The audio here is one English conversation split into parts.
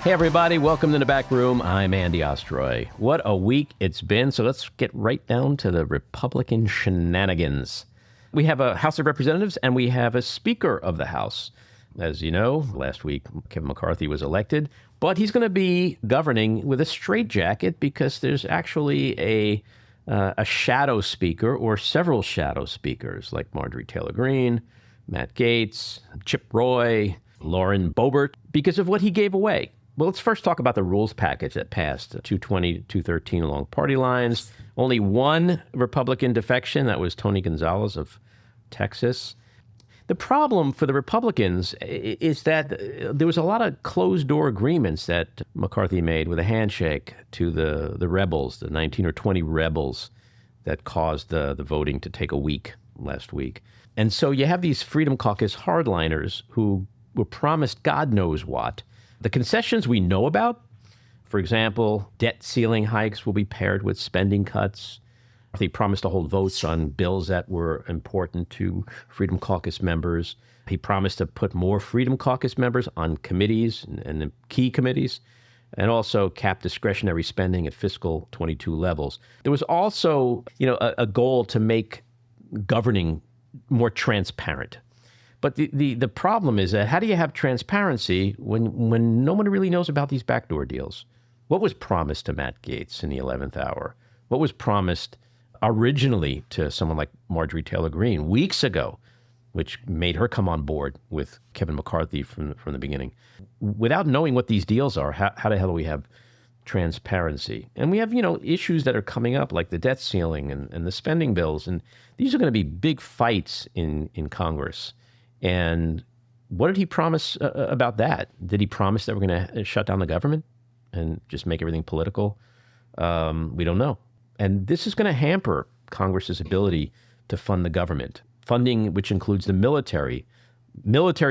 Hey, everybody. Welcome to The Back Room. I'm Andy Ostroy. What a week it's been. So let's get right down to the Republican shenanigans. We have a House of Representatives and we have a Speaker of the House. As you know, last week, Kevin McCarthy was elected, but he's going to be governing with a straitjacket because there's actually a shadow speaker or several shadow speakers like Marjorie Taylor Greene, Matt Gaetz, Chip Roy, Lauren Boebert, because of what he gave away. Well, let's first talk about the rules package that passed, 220 to 213 along party lines. Only one Republican defection, that was Tony Gonzalez of Texas. The problem for the Republicans is that there was a lot of closed-door agreements that McCarthy made with a handshake to the rebels, the 19 or 20 rebels that caused the voting to take a week last week. And so you have these Freedom Caucus hardliners who were promised God knows what. The concessions we know about, for example, debt ceiling hikes will be paired with spending cuts. He promised to hold votes on bills that were important to Freedom Caucus members. He promised to put more Freedom Caucus members on committees and the key committees, and also cap discretionary spending at fiscal 22 levels. There was also, a goal to make governing more transparent. But the problem is that how do you have transparency when no one really knows about these backdoor deals? What was promised to Matt Gaetz in the 11th hour? What was promised originally to someone like Marjorie Taylor Greene weeks ago, which made her come on board with Kevin McCarthy from the beginning? Without knowing what these deals are, how the hell do we have transparency? And we have, issues that are coming up like the debt ceiling and the spending bills. And these are going to be big fights in Congress. And what did he promise about that? Did he promise that we're going to shut down the government and just make everything political? We don't know. And this is going to hamper Congress's ability to fund the government. Funding which includes the military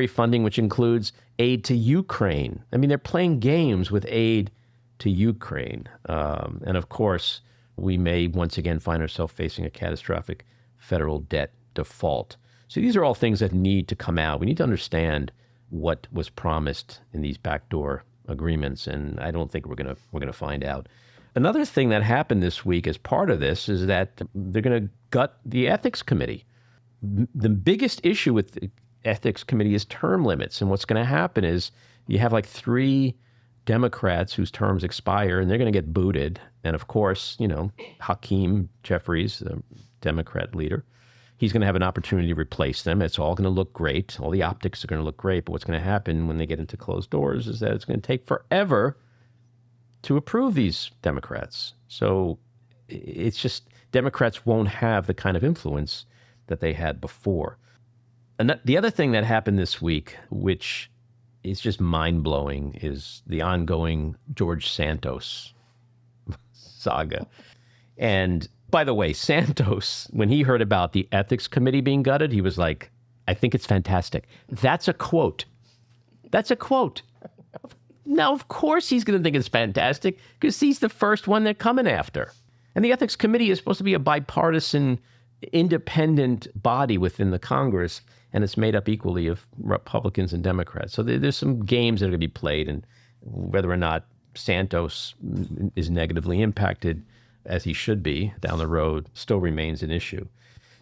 funding which includes aid to Ukraine. I mean, they're playing games with aid to Ukraine. And of course, we may once again find ourselves facing a catastrophic federal debt default. So these are all things that need to come out. We need to understand what was promised in these backdoor agreements, and I don't think we're gonna find out. Another thing that happened this week as part of this is that they're going to gut the ethics committee. The biggest issue with the ethics committee is term limits, and what's going to happen is you have like 3 Democrats whose terms expire, and they're going to get booted. And of course, Hakeem Jeffries, the Democrat leader, he's going to have an opportunity to replace them. It's all going to look great. All the optics are going to look great. But what's going to happen when they get into closed doors is that it's going to take forever to approve these Democrats. So it's just Democrats won't have the kind of influence that they had before. And the other thing that happened this week, which is just mind-blowing, is the ongoing George Santos saga. And by the way, Santos, when he heard about the ethics committee being gutted, he was like, I think it's fantastic. That's a quote. That's a quote. Now, of course he's going to think it's fantastic because he's the first one they're coming after. And the ethics committee is supposed to be a bipartisan, independent body within the Congress, and it's made up equally of Republicans and Democrats. So there's some games that are going to be played, and whether or not Santos is negatively impacted, as he should be down the road, still remains an issue.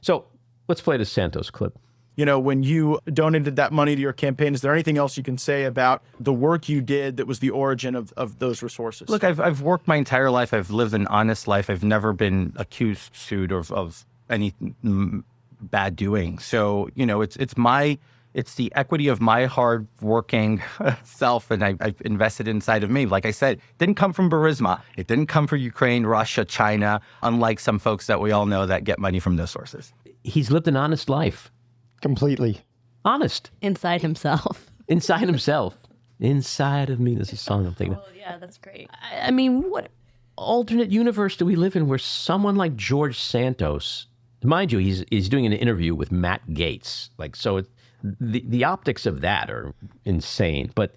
So let's play the Santos clip. When you donated that money to your campaign, is there anything else you can say about the work you did that was the origin of those resources? Look, I've worked my entire life. I've lived an honest life. I've never been accused, sued, of any bad doing. So, it's the equity of my hard-working self, and I've invested inside of me. Like I said, it didn't come from Burisma. It didn't come from Ukraine, Russia, China, unlike some folks that we all know that get money from those sources. He's lived an honest life. Completely. Honest. Inside himself. Inside himself. Inside of me. There's a song I'm thinking of. Oh, yeah, that's great. I mean, what alternate universe do we live in where someone like George Santos, mind you, he's doing an interview with Matt Gaetz. The optics of that are insane. But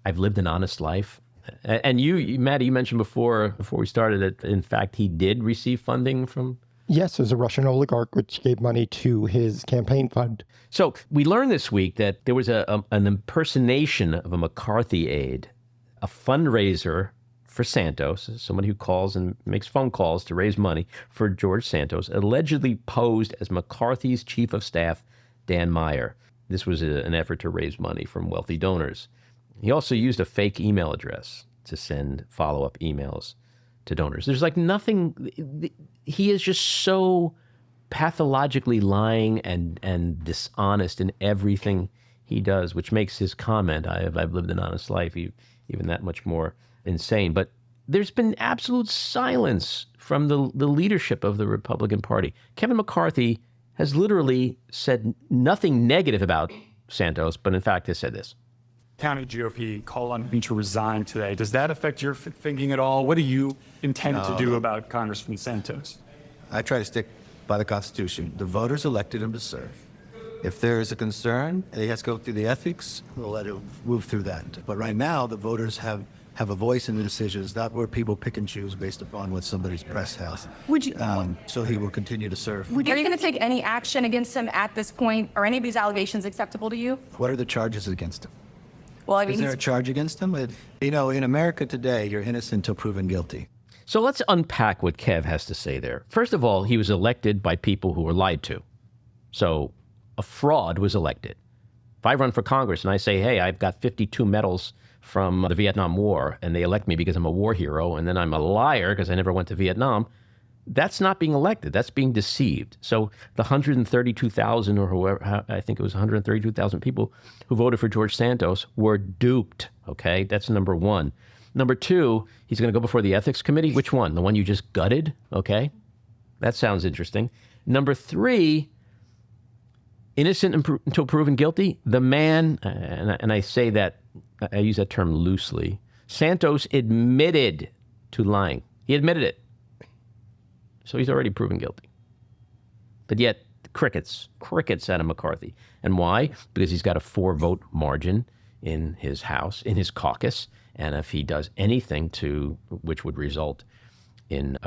I've lived an honest life. And you, Matt, you mentioned before we started that, in fact, he did receive funding from... Yes, as a Russian oligarch, which gave money to his campaign fund. So we learned this week that there was an impersonation of a McCarthy aide a fundraiser for Santos, somebody who calls and makes phone calls to raise money for George Santos, allegedly posed as McCarthy's chief of staff, Dan Meyer. This was an effort to raise money from wealthy donors. He also used a fake email address to send follow-up emails to donors. There's like nothing, he is just so pathologically lying and dishonest in everything he does, which makes his comment, I've lived an honest life, even that much more insane. But there's been absolute silence from the leadership of the Republican Party. Kevin McCarthy has literally said nothing negative about Santos, but in fact has said this. County GOP call on him to resign today. Does that affect your thinking at all? What do you intend to do about Congressman Santos? I try to stick by the Constitution. The voters elected him to serve. If there is a concern, he has to go through the ethics, we'll let him move through that. But right now, the voters have a voice in the decisions, not where people pick and choose based upon what somebody's press has. Would you? So he will continue to serve. Are you going to take any action against him at this point? Are any of these allegations acceptable to you? What are the charges against him? Well, I mean, Is there a charge against him? You know, in America today, you're innocent until proven guilty. So let's unpack what Kev has to say there. First of all, he was elected by people who were lied to. So a fraud was elected. If I run for Congress and I say, hey, I've got 52 medals from the Vietnam War, and they elect me because I'm a war hero, and then I'm a liar because I never went to Vietnam, that's not being elected. That's being deceived. So the 132,000 or whoever, I think it was 132,000 people who voted for George Santos were duped, okay? That's number one. Number two, he's going to go before the ethics committee. Which one? The one you just gutted? Okay. That sounds interesting. Number three, innocent until proven guilty. The man, and I say that, I use that term loosely, Santos admitted to lying. He admitted it. So he's already proven guilty. But yet, crickets out of McCarthy. And why? Because he's got a 4-vote margin in his House, in his caucus. And if he does anything which would result in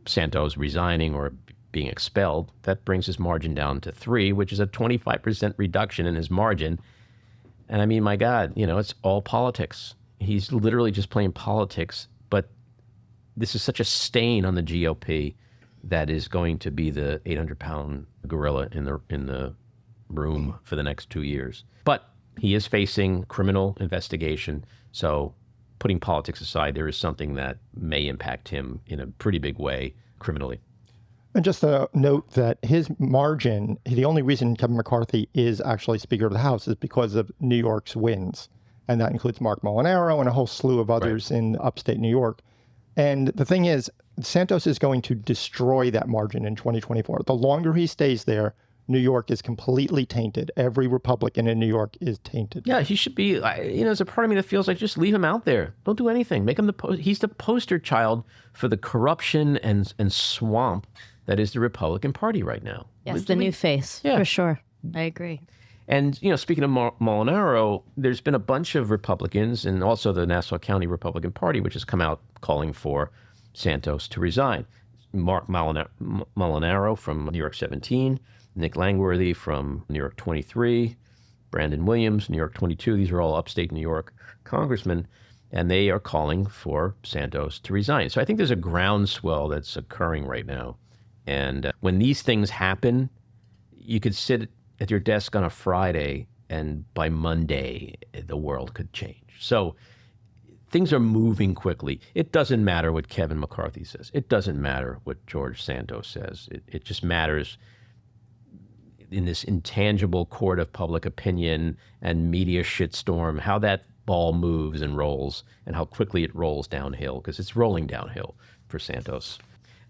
Santos resigning or being expelled, that brings his margin down to 3, which is a 25% reduction in his margin. And I mean, my God, it's all politics. He's literally just playing politics. But this is such a stain on the GOP that is going to be the 800-pound gorilla in the room for the next 2 years. But he is facing criminal investigation. So putting politics aside, there is something that may impact him in a pretty big way criminally. And just to note that his margin, the only reason Kevin McCarthy is actually Speaker of the House is because of New York's wins. And that includes Mark Molinaro and a whole slew of others in upstate New York. And the thing is, Santos is going to destroy that margin in 2024. The longer he stays there, New York is completely tainted. Every Republican in New York is tainted. Yeah, he should be, there's a part of me that feels like just leave him out there. Don't do anything. Make him he's the poster child for the corruption and swamp that is the Republican Party right now. Yes, the new face, for sure. I agree. And, speaking of Molinaro, there's been a bunch of Republicans and also the Nassau County Republican Party, which has come out calling for Santos to resign. Mark Molinaro from New York 17, Nick Langworthy from New York 23, Brandon Williams, New York 22. These are all upstate New York congressmen, and they are calling for Santos to resign. So I think there's a groundswell that's occurring right now. And when these things happen, you could sit at your desk on a Friday, and by Monday, the world could change. So things are moving quickly. It doesn't matter what Kevin McCarthy says. It doesn't matter what George Santos says. It just matters in this intangible court of public opinion and media shitstorm, how that ball moves and rolls and how quickly it rolls downhill, because it's rolling downhill for Santos.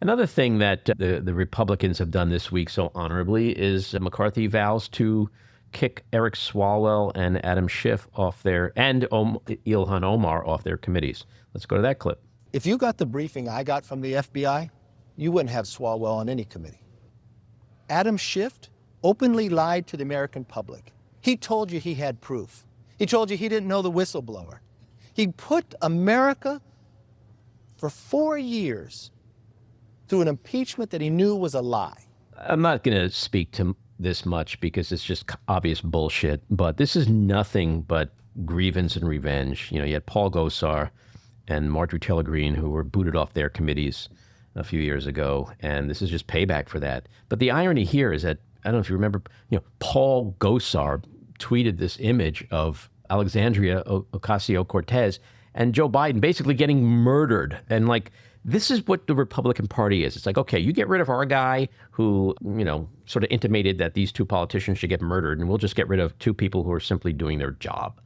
Another thing that the Republicans have done this week so honorably is McCarthy vows to kick Eric Swalwell and Adam Schiff off and Ilhan Omar off their committees. Let's go to that clip. If you got the briefing I got from the FBI, you wouldn't have Swalwell on any committee. Adam Schiff openly lied to the American public. He told you he had proof. He told you he didn't know the whistleblower. He put America for 4 years through an impeachment that he knew was a lie. I'm not going to speak to this much because it's just obvious bullshit, but this is nothing but grievance and revenge. You had Paul Gosar and Marjorie Taylor Greene, who were booted off their committees a few years ago, and this is just payback for that. But the irony here is that, I don't know if you remember, Paul Gosar tweeted this image of Alexandria Ocasio-Cortez and Joe Biden basically getting murdered. And this is what the Republican Party is. It's like, okay, you get rid of our guy who, sort of intimated that these two politicians should get murdered, and we'll just get rid of two people who are simply doing their job.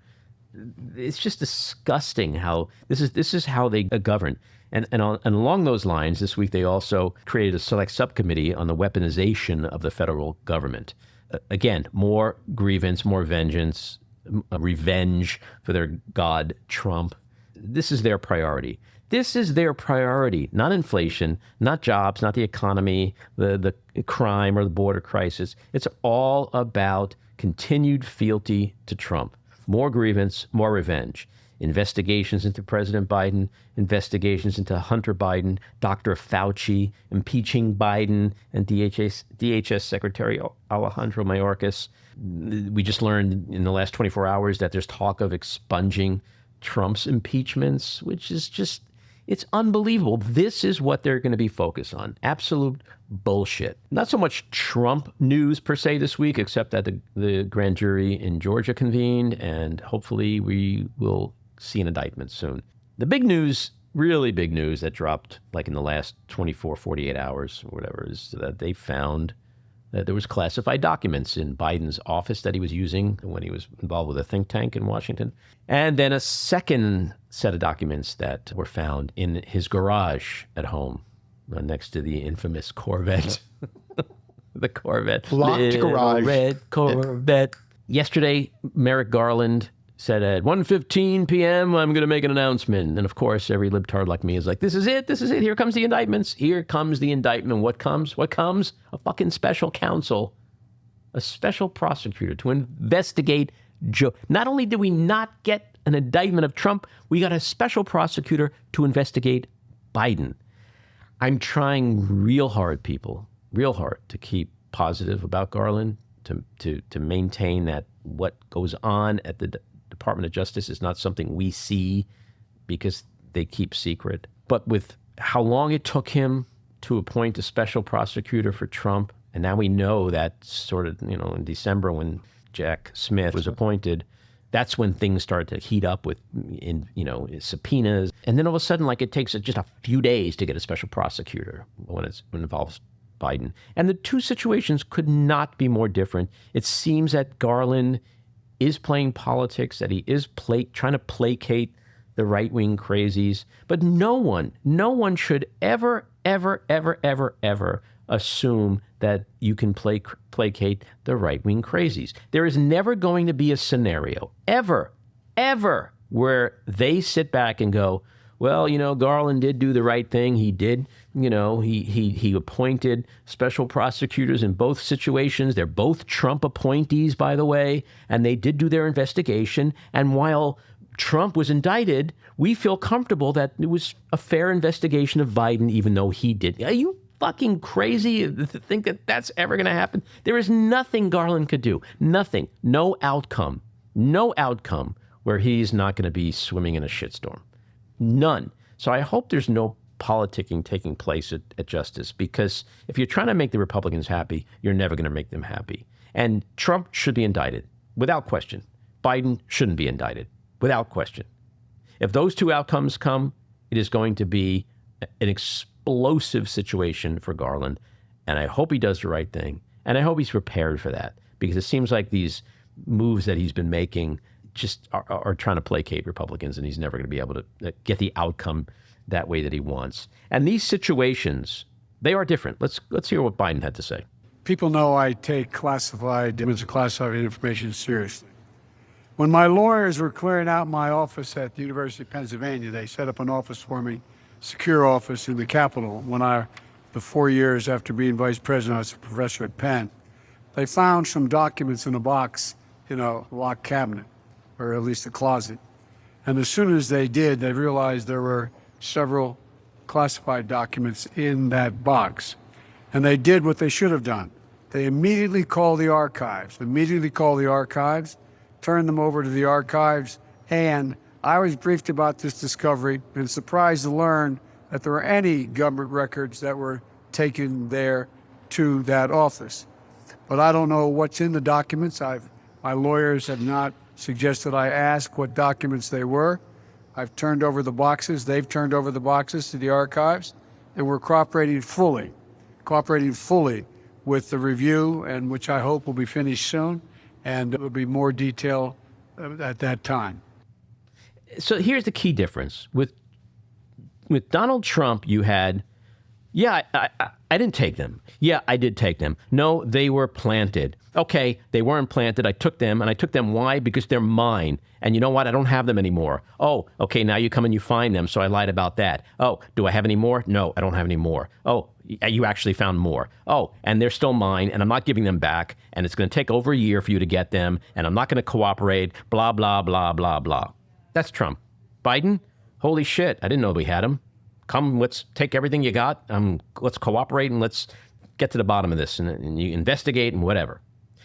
It's just disgusting how this is how they govern. And along those lines, this week they also created a select subcommittee on the weaponization of the federal government. Again, more grievance, more vengeance, revenge for their god Trump. This is their priority. This is their priority, not inflation, not jobs, not the economy, the crime or the border crisis. It's all about continued fealty to Trump. More grievance, more revenge. Investigations into President Biden, investigations into Hunter Biden, Dr. Fauci, impeaching Biden, and DHS Secretary Alejandro Mayorkas. We just learned in the last 24 hours that there's talk of expunging Trump's impeachments, which is just, it's unbelievable. This is what they're going to be focused on. Absolute bullshit. Not so much Trump news per se this week, except that the grand jury in Georgia convened, and hopefully we will see an indictment soon. The big news, really big news that dropped in the last 24, 48 hours or whatever, is that they found that there was classified documents in Biden's office that he was using when he was involved with a think tank in Washington. And then a second set of documents that were found in his garage at home next to the infamous Corvette. The Corvette. Locked garage. Red Corvette. Yesterday, Merrick Garland said at 1:15 p.m., I'm going to make an announcement. And of course, every libtard like me is like, this is it. Here comes the indictments. Here comes the indictment. What comes? A fucking special counsel, a special prosecutor to investigate Joe. Not only did we not get an indictment of Trump, we got a special prosecutor to investigate Biden. I'm trying real hard, people, real hard to keep positive about Garland, to maintain that what goes on at the Department of Justice is not something we see because they keep secret. But with how long it took him to appoint a special prosecutor for Trump, and now we know that sort of, in December when Jack Smith was appointed, that's when things started to heat up with, subpoenas. And then all of a sudden, it takes just a few days to get a special prosecutor when it involves Biden. And the two situations could not be more different. It seems that Garland is playing politics, that he is trying to placate the right-wing crazies. But no one should ever, ever, ever, ever, ever assume that you can placate the right-wing crazies. There is never going to be a scenario, ever, where they sit back and go, well, Garland did do the right thing. He did, he appointed special prosecutors in both situations. They're both Trump appointees, by the way, and they did do their investigation. And while Trump was indicted, we feel comfortable that it was a fair investigation of Biden, even though he did. Are you fucking crazy to think that that's ever going to happen? There is nothing Garland could do. Nothing. No outcome where he's not going to be swimming in a shitstorm. None. So I hope there's no politicking taking place at Justice, because if you're trying to make the Republicans happy, you're never going to make them happy. And Trump should be indicted, without question. Biden shouldn't be indicted, without question. If those two outcomes come, it is going to be an explosive situation for Garland. And I hope he does the right thing. And I hope he's prepared for that, because it seems like these moves that he's been making just are trying to placate Republicans, and he's never going to be able to get the outcome that way that he wants. And these situations, they are different. Let's hear what Biden had to say. People know I take classified information seriously. When my lawyers were clearing out my office at the University of Pennsylvania, they set up an office for me, secure office in the Capitol. The 4 years after being vice president, I was a professor at Penn. They found some documents in a box in a locked cabinet, or at least a closet. And as soon as they did, they realized there were several classified documents in that box. And they did what they should have done. They immediately called the archives, turned them over to the archives, And I was briefed about this discovery and surprised to learn that there were any government records that were taken there to that office. But I don't know what's in the documents. My lawyers have not suggested I ask what documents they were. I've turned over the boxes. They've turned over the boxes to the archives, and we're cooperating fully with the review, and which I hope will be finished soon, and there will be more detail at that time. So here's the key difference. With Donald Trump, you had, I didn't take them. Yeah, I did take them. No, they were planted. Okay, they weren't planted. I took them, and I took them. Why? Because they're mine. And you know what? I don't have them anymore. Oh, okay, now you come and you find them, so I lied about that. Oh, do I have any more? No, I don't have any more. Oh, you actually found more. Oh, and they're still mine, and I'm not giving them back, and it's going to take over a year for you to get them, and I'm not going to cooperate, blah, blah, blah, blah, blah. That's Trump. Biden? Holy shit, I didn't know we had him. Come, let's take everything you got. Let's cooperate and let's get to the bottom of this and you investigate and whatever.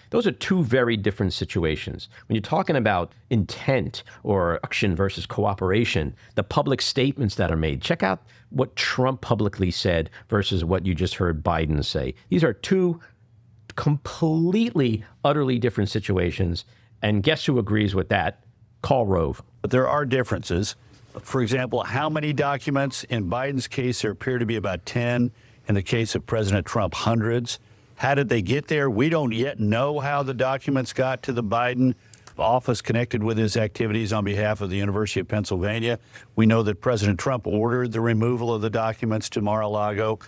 Those are two very different situations. When you're talking about intent or action versus cooperation, the public statements that are made, check out what Trump publicly said versus what you just heard Biden say. These are two completely, utterly different situations. And guess who agrees with that? Karl Rove. But there are differences. For example, how many documents? In Biden's case, there appear to be about 10. In the case of President Trump, hundreds. How did they get there? We don't yet know how the documents got to the Biden office connected with his activities on behalf of the University of Pennsylvania. We know that President Trump ordered the removal of the documents to Mar-a-Lago.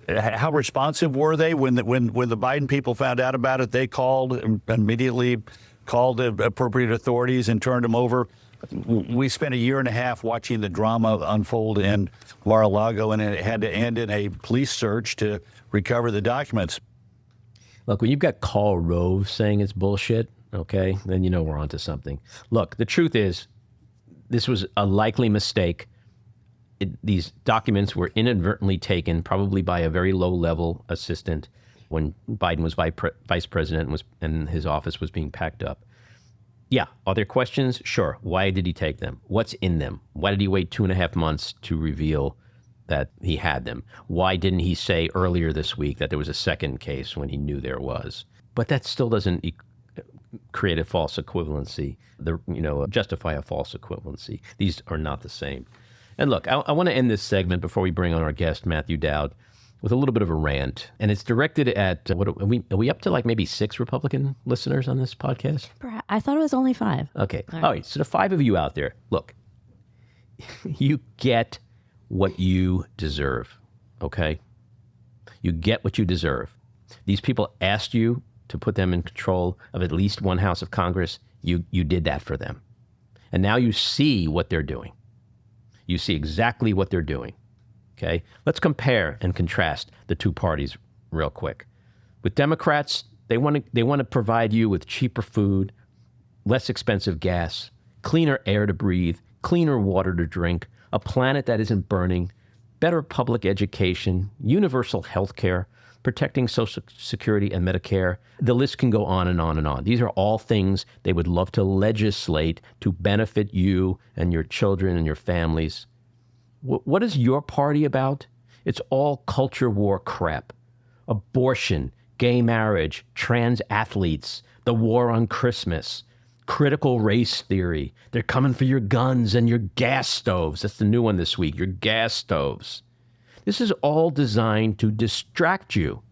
How responsive were they when the Biden people found out about it? They immediately called the appropriate authorities and turned them over. We spent a year and a half watching the drama unfold in Mar-a-Lago, and it had to end in a police search to recover the documents. Look, when you've got Karl Rove saying it's bullshit, okay, then you know we're onto something. Look, the truth is, this was a likely mistake. These documents were inadvertently taken, probably by a very low-level assistant when Biden was vice president and his office was being packed up. Yeah. Are there questions? Sure. Why did he take them? What's in them? Why did he wait 2.5 months to reveal that he had them? Why didn't he say earlier this week that there was a second case when he knew there was? But that still doesn't create a false equivalency, justify a false equivalency. These are not the same. And look, I want to end this segment before we bring on our guest, Matthew Dowd, with a little bit of a rant. And it's directed at, are we up to like maybe 6 Republican listeners on this podcast? I thought it was only 5. Okay. All right. So the 5 of you out there, look, you get what you deserve, okay? You get what you deserve. These people asked you to put them in control of at least one house of Congress. You did that for them. And now you see what they're doing. You see exactly what they're doing. Okay, let's compare and contrast the two parties real quick. With Democrats, they want to provide you with cheaper food, less expensive gas, cleaner air to breathe, cleaner water to drink, a planet that isn't burning, better public education, universal health care, protecting Social Security and Medicare. The list can go on and on and on. These are all things they would love to legislate to benefit you and your children and your families. What is your party about? It's all culture war crap. Abortion, gay marriage, trans athletes, the war on Christmas, critical race theory. They're coming for your guns and your gas stoves. That's the new one this week, your gas stoves. This is all designed to distract you.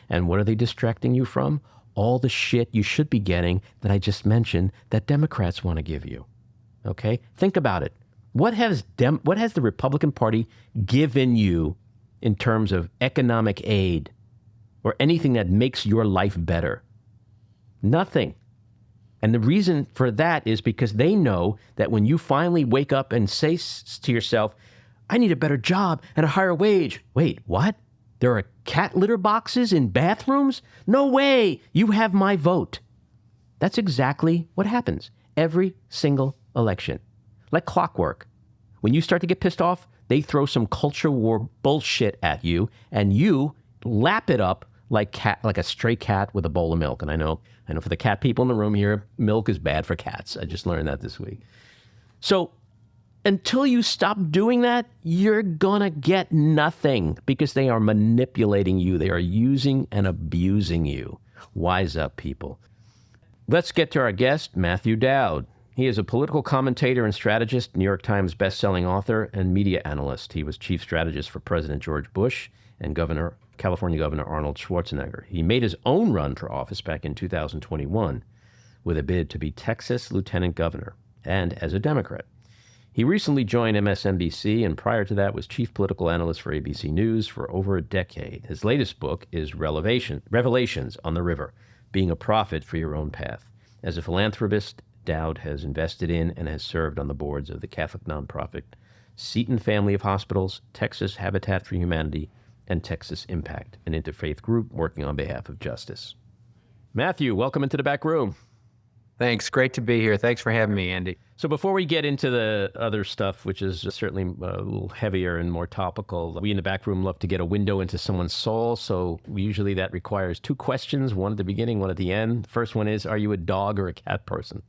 And what are they distracting you from? All the shit you should be getting that I just mentioned that Democrats want to give you. Okay? Think about it. What has the Republican Party given you in terms of economic aid or anything that makes your life better? Nothing. And the reason for that is because they know that when you finally wake up and say to yourself, I need a better job and a higher wage. Wait, what? There are cat litter boxes in bathrooms? No way. You have my vote. That's exactly what happens every single election. Like clockwork. When you start to get pissed off, they throw some culture war bullshit at you, and you lap it up like a stray cat with a bowl of milk. And I know for the cat people in the room here, milk is bad for cats. I just learned that this week. So until you stop doing that, you're going to get nothing because they are manipulating you. They are using and abusing you. Wise up, people. Let's get to our guest, Matthew Dowd. He is a political commentator and strategist, New York Times bestselling author, and media analyst. He was chief strategist for President George Bush and California Governor Arnold Schwarzenegger. He made his own run for office back in 2021 with a bid to be Texas lieutenant governor, and as a Democrat. He recently joined MSNBC, and prior to that was chief political analyst for ABC News for over a decade. His latest book is Revelations on the River, Being a Prophet for Your Own Path. As a philanthropist, Dowd has invested in and has served on the boards of the Catholic nonprofit Seton Family of Hospitals, Texas Habitat for Humanity, and Texas Impact, an interfaith group working on behalf of justice. Matthew, welcome into the back room. Thanks. Great to be here. Thanks for having me, Andy. So before we get into the other stuff, which is certainly a little heavier and more topical, we in the back room love to get a window into someone's soul. So usually that requires two questions, one at the beginning, one at the end. First one is, are you a dog or a cat person?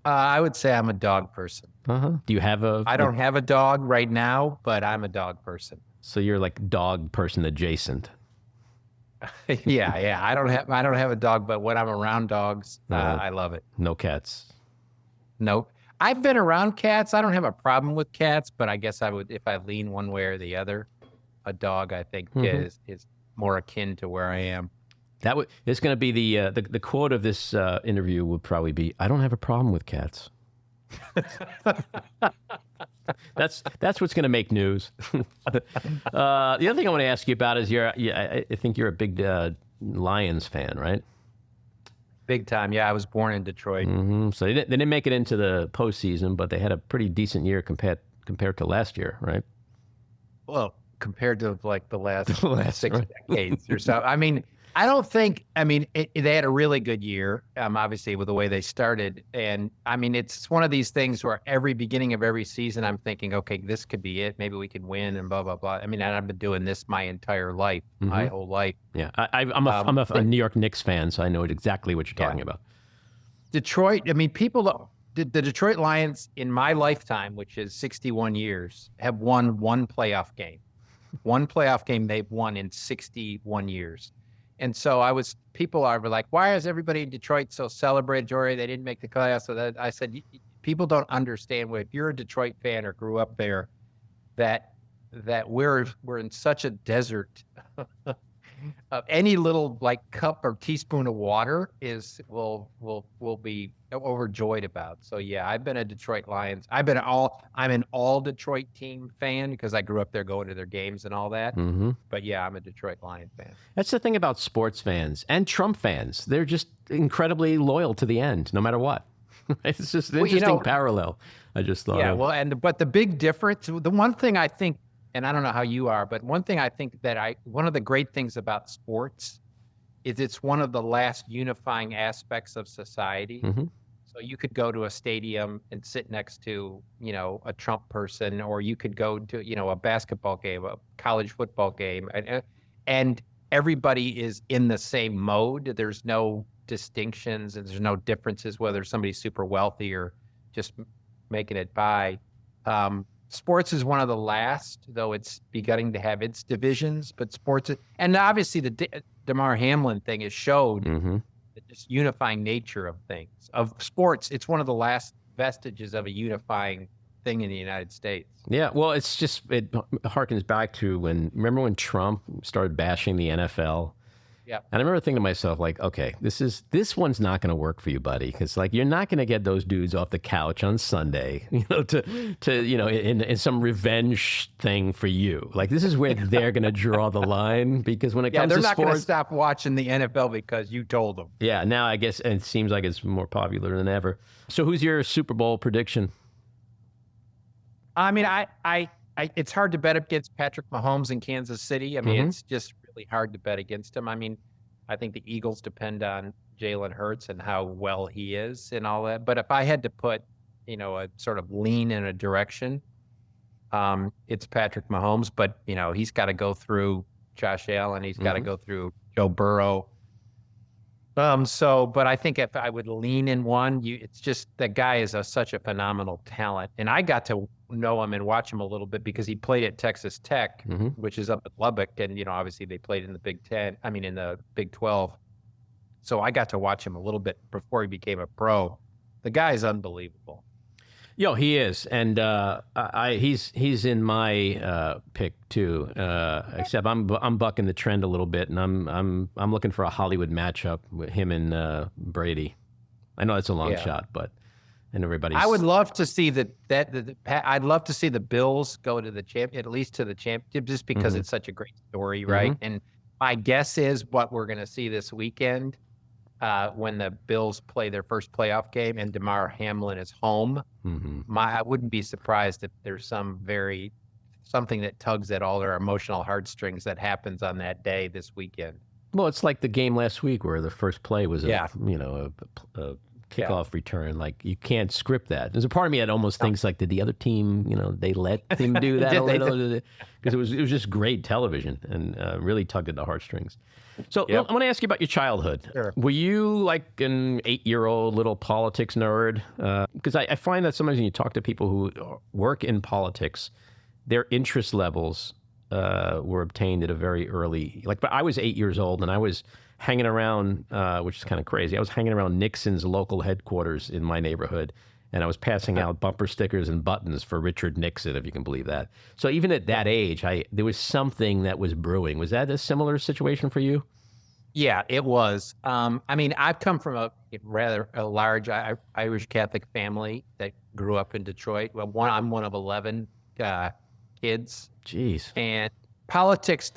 I would say I'm a dog person. Do you have a... I don't have a dog right now, but I'm a dog person. So you're like dog person adjacent. Yeah. I don't have a dog, but when I'm around dogs, I love it. No cats. Nope. I've been around cats. I don't have a problem with cats, but I guess I would, if I lean one way or the other, a dog I think is more akin to where I am. It's going to be the quote of this interview will probably be, I don't have a problem with cats. That's what's going to make news. The other thing I want to ask you about is I think you're a big Lions fan, right? Big time. Yeah, I was born in Detroit. So they didn't make it into the postseason, but they had a pretty decent year compared to last year, right? Well, compared to like the last 6 decades or so. I mean, they had a really good year, obviously, with the way they started. And I mean, it's one of these things where every beginning of every season, I'm thinking, okay, this could be it. Maybe we could win and blah, blah, blah. I mean, I've been doing this my entire life, my whole life. Yeah, I'm a New York Knicks fan, so I know exactly what you're talking about. Detroit, I mean, the Detroit Lions in my lifetime, which is 61 years, have won one playoff game. One playoff game they've won in 61 years. And so people are like, why is everybody in Detroit so celebratory? They didn't make the playoffs. So I said, people don't understand. If you're a Detroit fan or grew up there, that we're in such a desert. Any little like cup or teaspoon of water will be overjoyed about. So yeah, I've been a Detroit Lions. I'm an all Detroit team fan because I grew up there going to their games and all that. But yeah, I'm a Detroit Lion fan. That's the thing about sports fans and Trump fans. They're just incredibly loyal to the end, no matter what. It's just an interesting parallel. I just thought. Yeah, but the big difference, the one thing I think, and I don't know how you are, but one thing I think one of the great things about sports is it's one of the last unifying aspects of society. So you could go to a stadium and sit next to, a Trump person, or you could go to, a basketball game, a college football game, and everybody is in the same mode. There's no distinctions and there's no differences whether somebody's super wealthy or just making it by. Sports is one of the last, though it's beginning to have its divisions, but sports, and obviously the Damar Hamlin thing has showed the just unifying nature of things. Of sports, it's one of the last vestiges of a unifying thing in the United States. Yeah, well, it harkens back to remember when Trump started bashing the NFL? Yeah. And I remember thinking to myself, like, okay, this one's not going to work for you, buddy, because like you're not going to get those dudes off the couch on Sunday, in some revenge thing for you. Like this is where they're going to draw the line because when it comes to sports, they're not going to stop watching the NFL because you told them. Yeah, now I guess it seems like it's more popular than ever. So who's your Super Bowl prediction? I mean, it's hard to bet against Patrick Mahomes in Kansas City. I mean, it's just really hard to bet against him. I mean, I think the Eagles depend on Jalen Hurts and how well he is and all that. But if I had to put, a sort of lean in a direction, it's Patrick Mahomes. But, he's got to go through Josh Allen. He's got to go through Joe Burrow. But I think if I would lean in one, it's just that guy is such a phenomenal talent. And I got to know him and watch him a little bit because he played at Texas Tech, which is up at Lubbock. And, obviously they played in the in the Big 12. So I got to watch him a little bit before he became a pro. The guy is unbelievable. Yo, he is, and he's in my pick too. Except I'm bucking the trend a little bit, and I'm looking for a Hollywood matchup with him and Brady. I know it's a long shot, but and everybody's. I would love to see I'd love to see the Bills go to the at least to the championship, just because it's such a great story, right? And my guess is what we're going to see this weekend. When the Bills play their first playoff game and DeMar Hamlin is home, I wouldn't be surprised if there's something that tugs at all their emotional heartstrings that happens on that day this weekend. Well, it's like the game last week where the first play was a kickoff return. Like, you can't script that. There's a part of me that almost thinks like, did the other team, they let him do that a little? Because it was just great television and really tugged at the heartstrings. So I want to ask you about your childhood. Sure. Were you like an 8-year-old little politics nerd? Because I find that sometimes when you talk to people who work in politics, their interest levels were obtained at a very early, but I was 8 years old and I was hanging around, which is kind of crazy. I was hanging around Nixon's local headquarters in my neighborhood, and I was passing out bumper stickers and buttons for Richard Nixon, if you can believe that. So even at that age, there was something that was brewing. Was that a similar situation for you? Yeah, it was. I've come from a rather large Irish Catholic family that grew up in Detroit. Well, I'm one of 11 kids. Jeez. And politics,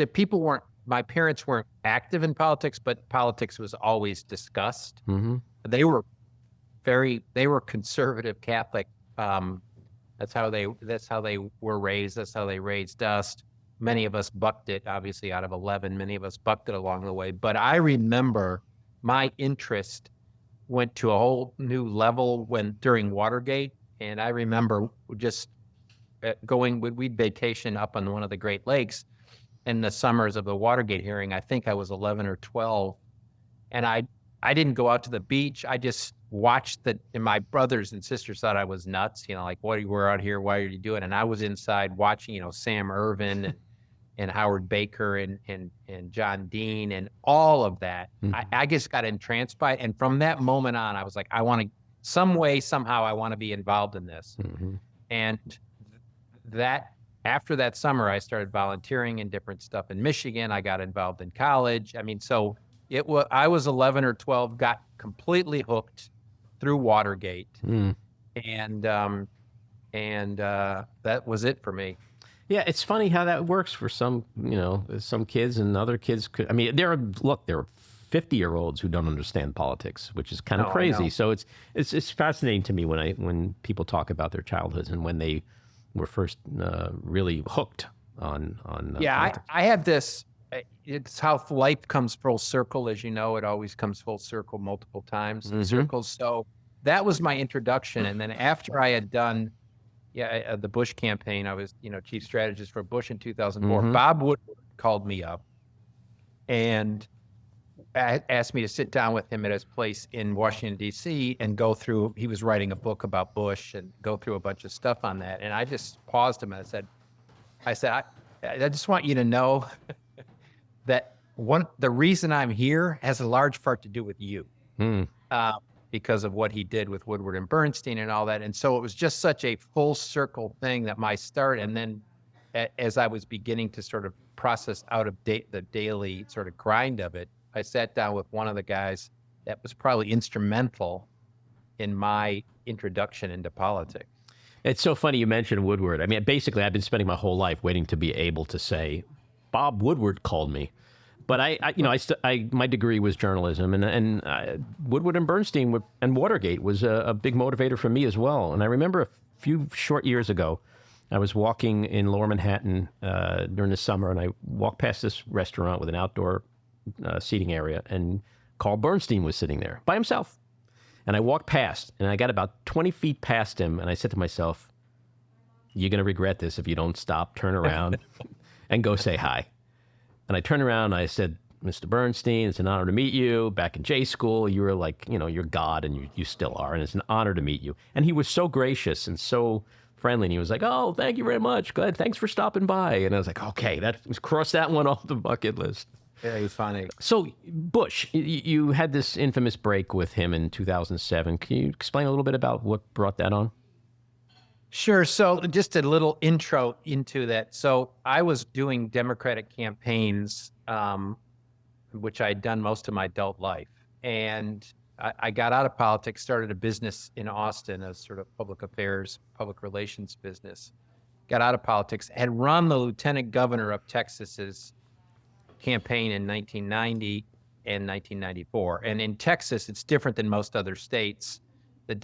my parents weren't active in politics, but politics was always discussed. They were conservative Catholic. That's how they were raised. That's how they raised us. Many of us bucked it, obviously, out of 11. Many of us bucked it along the way. But I remember my interest went to a whole new level during Watergate. And I remember just we'd vacation up on one of the Great Lakes in the summers of the Watergate hearing. I think I was 11 or 12. And I didn't go out to the beach. I just watched and my brothers and sisters thought I was nuts. What, we're out here, why are you doing? And I was inside watching, Sam Ervin and Howard Baker and John Dean and all of that. I just got entranced by it. And from that moment on, I was like, I want to, somehow I want to be involved in this. And after that summer, I started volunteering in different stuff in Michigan. I got involved in college. I was 11 or 12, got completely hooked through Watergate. And that was it for me. Yeah, it's funny how that works for some kids, and other kids could. There are 50-year-olds who don't understand politics, which is kind of crazy. So it's fascinating to me when people talk about their childhoods and when they were first really hooked on politics. I have this. It's how life comes full circle, as you know. It always comes full circle multiple times in circles. So that was my introduction, and then after I had done. The Bush campaign. I was, chief strategist for Bush in 2004. Bob Woodward called me up and asked me to sit down with him at his place in Washington, D.C. and go through, he was writing a book about Bush and go through a bunch of stuff on that. And I just paused him and I said, I just want you to know that the reason I'm here has a large part to do with you. Because of what he did with Woodward and Bernstein and all that. And so it was just such a full circle thing that my start. And then as I was beginning to sort of process out of the daily sort of grind of it, I sat down with one of the guys that was probably instrumental in my introduction into politics. It's so funny you mentioned Woodward. Basically, I've been spending my whole life waiting to be able to say, Bob Woodward called me. But my degree was journalism, and Woodward and Bernstein and Watergate was a big motivator for me as well. And I remember a few short years ago, I was walking in Lower Manhattan during the summer, and I walked past this restaurant with an outdoor seating area, and Carl Bernstein was sitting there by himself. And I walked past, and I got about 20 feet past him, and I said to myself, "You're going to regret this if you don't stop, turn around, and go say hi." And I turned around and I said, Mr. Bernstein, it's an honor to meet you. Back in J school, you were like, you're God, and you still are, and it's an honor to meet you. And he was so gracious and so friendly, and he was like, oh, thank you very much. Glad, thanks for stopping by. And I was like, okay, cross that one off the bucket list. Very funny. So Bush, you had this infamous break with him in 2007. Can you explain a little bit about what brought that on? Sure. So just a little intro into that. So I was doing Democratic campaigns, which I had done most of my adult life. And I got out of politics, started a business in Austin, a sort of public affairs, public relations business. Got out of politics, had run the lieutenant governor of Texas's campaign in 1990 and 1994. And in Texas, it's different than most other states. The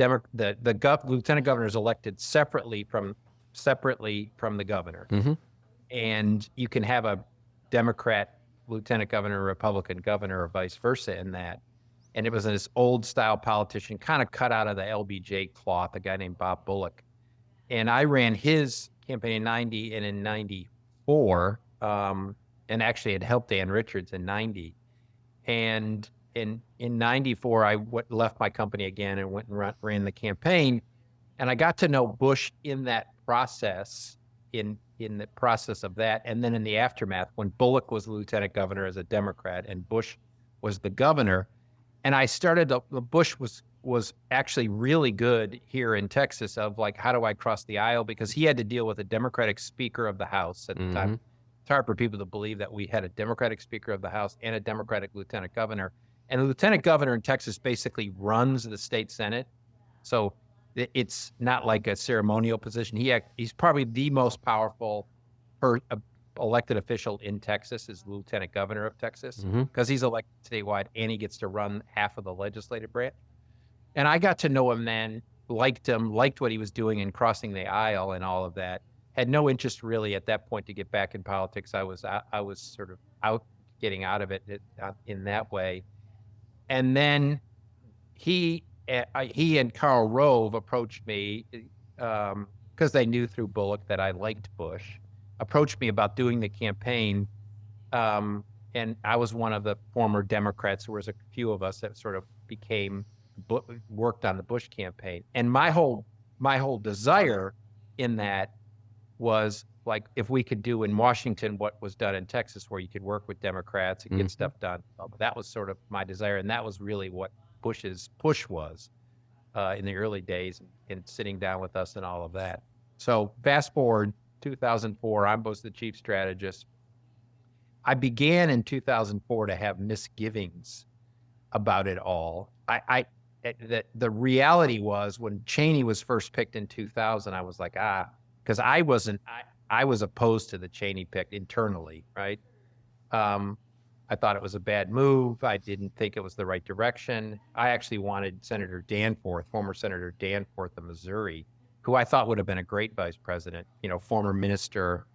lieutenant governor is elected separately from the governor. Mm-hmm. And you can have a Democrat lieutenant governor, Republican governor, or vice versa in that. And it was this old style politician, kind of cut out of the LBJ cloth, a guy named Bob Bullock. And I ran his campaign in 90 and in 94, and actually had helped Dan Richards in 90. And in 94, I left my company again and went and ran the campaign. And I got to know Bush in that process, in the process of that. And then in the aftermath, when Bullock was lieutenant governor as a Democrat and Bush was the governor. And I started, Bush was actually really good here in Texas of like, how do I cross the aisle? Because he had to deal with a Democratic Speaker of the House at the time. It's hard for people to believe that we had a Democratic Speaker of the House and a Democratic Lieutenant Governor. And the Lieutenant Governor in Texas basically runs the state Senate. So it's not like a ceremonial position. He's probably the most powerful elected official in Texas is Lieutenant Governor of Texas because he's elected statewide and he gets to run half of the legislative branch. And I got to know him then, liked him, liked what he was doing in crossing the aisle and all of that. Had no interest really at that point to get back in politics. I was sort of getting out of it in that way. And then he and Karl Rove approached me because they knew through Bullock that I liked Bush, approached me about doing the campaign. And I was one of the former Democrats. There was a few of us that sort of worked on the Bush campaign. And my whole desire in that was like, if we could do in Washington what was done in Texas, where you could work with Democrats and get stuff done. That was sort of my desire. And that was really what Bush's push was in the early days and sitting down with us and all of that. So fast forward 2004, I was the chief strategist. I began in 2004 to have misgivings about it all. The reality was when Cheney was first picked in 2000, I was like, because I was opposed to the Cheney pick internally, right? I thought it was a bad move. I didn't think it was the right direction. I actually wanted Senator Danforth, former Senator Danforth of Missouri, who I thought would have been a great vice president, former minister,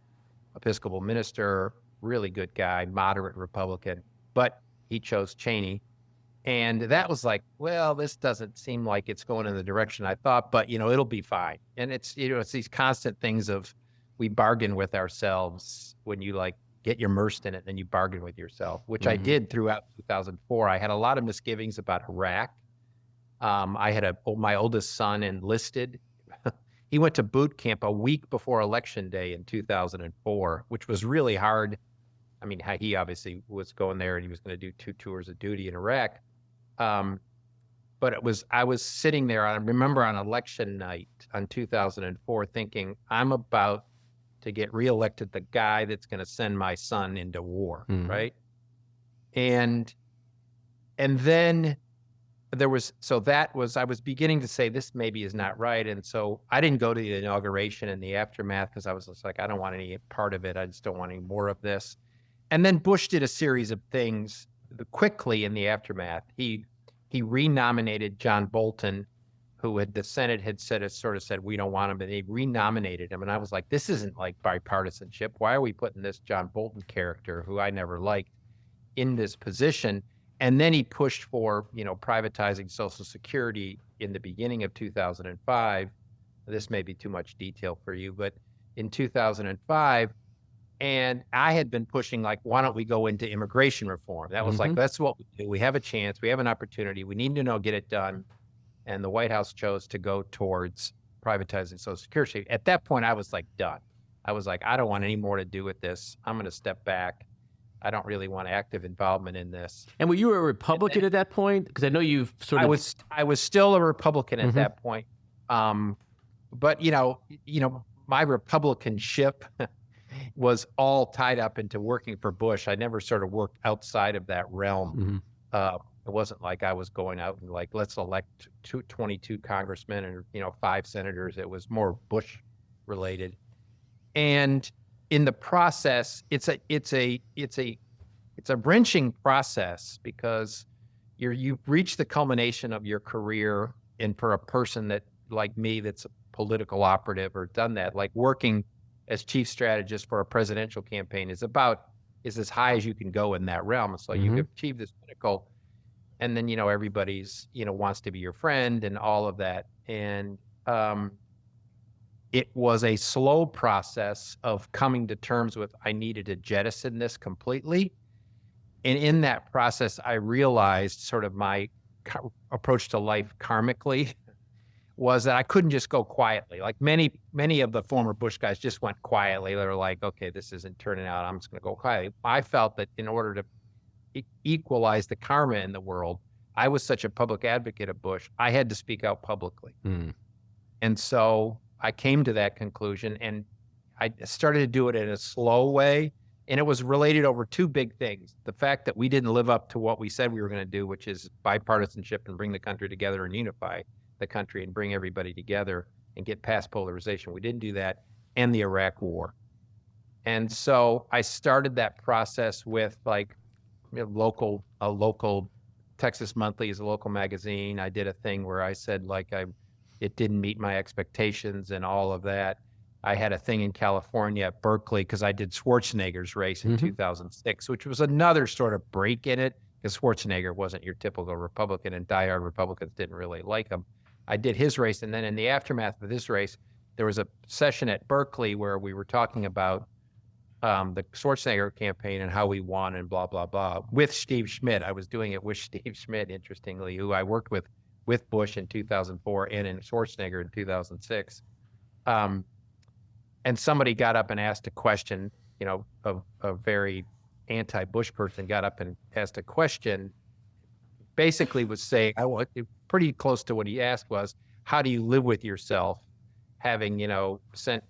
Episcopal minister, really good guy, moderate Republican, but he chose Cheney. And that was like, well, this doesn't seem like it's going in the direction I thought, but it'll be fine. And it's these constant things of we bargain with ourselves when you like get immersed in it, then you bargain with yourself, which I did throughout 2004. I had a lot of misgivings about Iraq. I had my oldest son enlisted. He went to boot camp a week before Election Day in 2004, which was really hard. I mean, he obviously was going there and he was going to do 2 tours of duty in Iraq. But I was sitting there, I remember on election night on 2004 thinking, I'm about to get reelected the guy that's going to send my son into war, right? And then I was beginning to say this maybe is not right. And so I didn't go to the inauguration and the aftermath because I was just like, I don't want any part of it. I just don't want any more of this. And then Bush did a series of things quickly in the aftermath. He renominated John Bolton, who the Senate had sort of said, we don't want him, and they renominated him. And I was like, this isn't like bipartisanship. Why are we putting this John Bolton character, who I never liked, in this position? And then he pushed for, privatizing Social Security in the beginning of 2005. This may be too much detail for you, but in 2005, And I had been pushing, like, why don't we go into immigration reform? That was like, that's what we do. We have a chance. We have an opportunity. We need to get it done. And the White House chose to go towards privatizing Social Security. At that point, I was like, done. I was like, I don't want any more to do with this. I'm going to step back. I don't really want active involvement in this. And were you a Republican at that point? Because I know you've sort of... I was still a Republican at that point. But, my Republicanship was all tied up into working for Bush. I never sort of worked outside of that realm. It wasn't like I was going out and like, let's elect 22 congressmen and 5 senators. It was more Bush related. And in the process, it's a wrenching process because you've reached the culmination of your career. And for a person that like me, that's a political operative or done that, like working as chief strategist for a presidential campaign is as high as you can go in that realm. So you can achieve this pinnacle. And then, everybody's, wants to be your friend and all of that. And it was a slow process of coming to terms with, I needed to jettison this completely. And in that process, I realized sort of my approach to life karmically was that I couldn't just go quietly. Like many of the former Bush guys just went quietly. They were like, okay, this isn't turning out. I'm just going to go quietly. I felt that in order to equalize the karma in the world, I was such a public advocate of Bush, I had to speak out publicly. And so I came to that conclusion, and I started to do it in a slow way. And it was related over 2 big things. The fact that we didn't live up to what we said we were going to do, which is bipartisanship and bring the country together and unify the country and bring everybody together and get past polarization. We didn't do that, and the Iraq War. And so I started that process with like a local Texas Monthly is a local magazine. I did a thing where I said like it didn't meet my expectations and all of that. I had a thing in California at Berkeley because I did Schwarzenegger's race in 2006, which was another sort of break in it because Schwarzenegger wasn't your typical Republican and diehard Republicans didn't really like him. I did his race, and then in the aftermath of this race, there was a session at Berkeley where we were talking about the Schwarzenegger campaign and how we won and blah, blah, blah, with Steve Schmidt. I was doing it with Steve Schmidt, interestingly, who I worked with Bush in 2004 and in Schwarzenegger in 2006. And somebody got up and asked a question, a very anti-Bush person got up and asked a question, basically was saying, pretty close to what he asked was, how do you live with yourself having, sent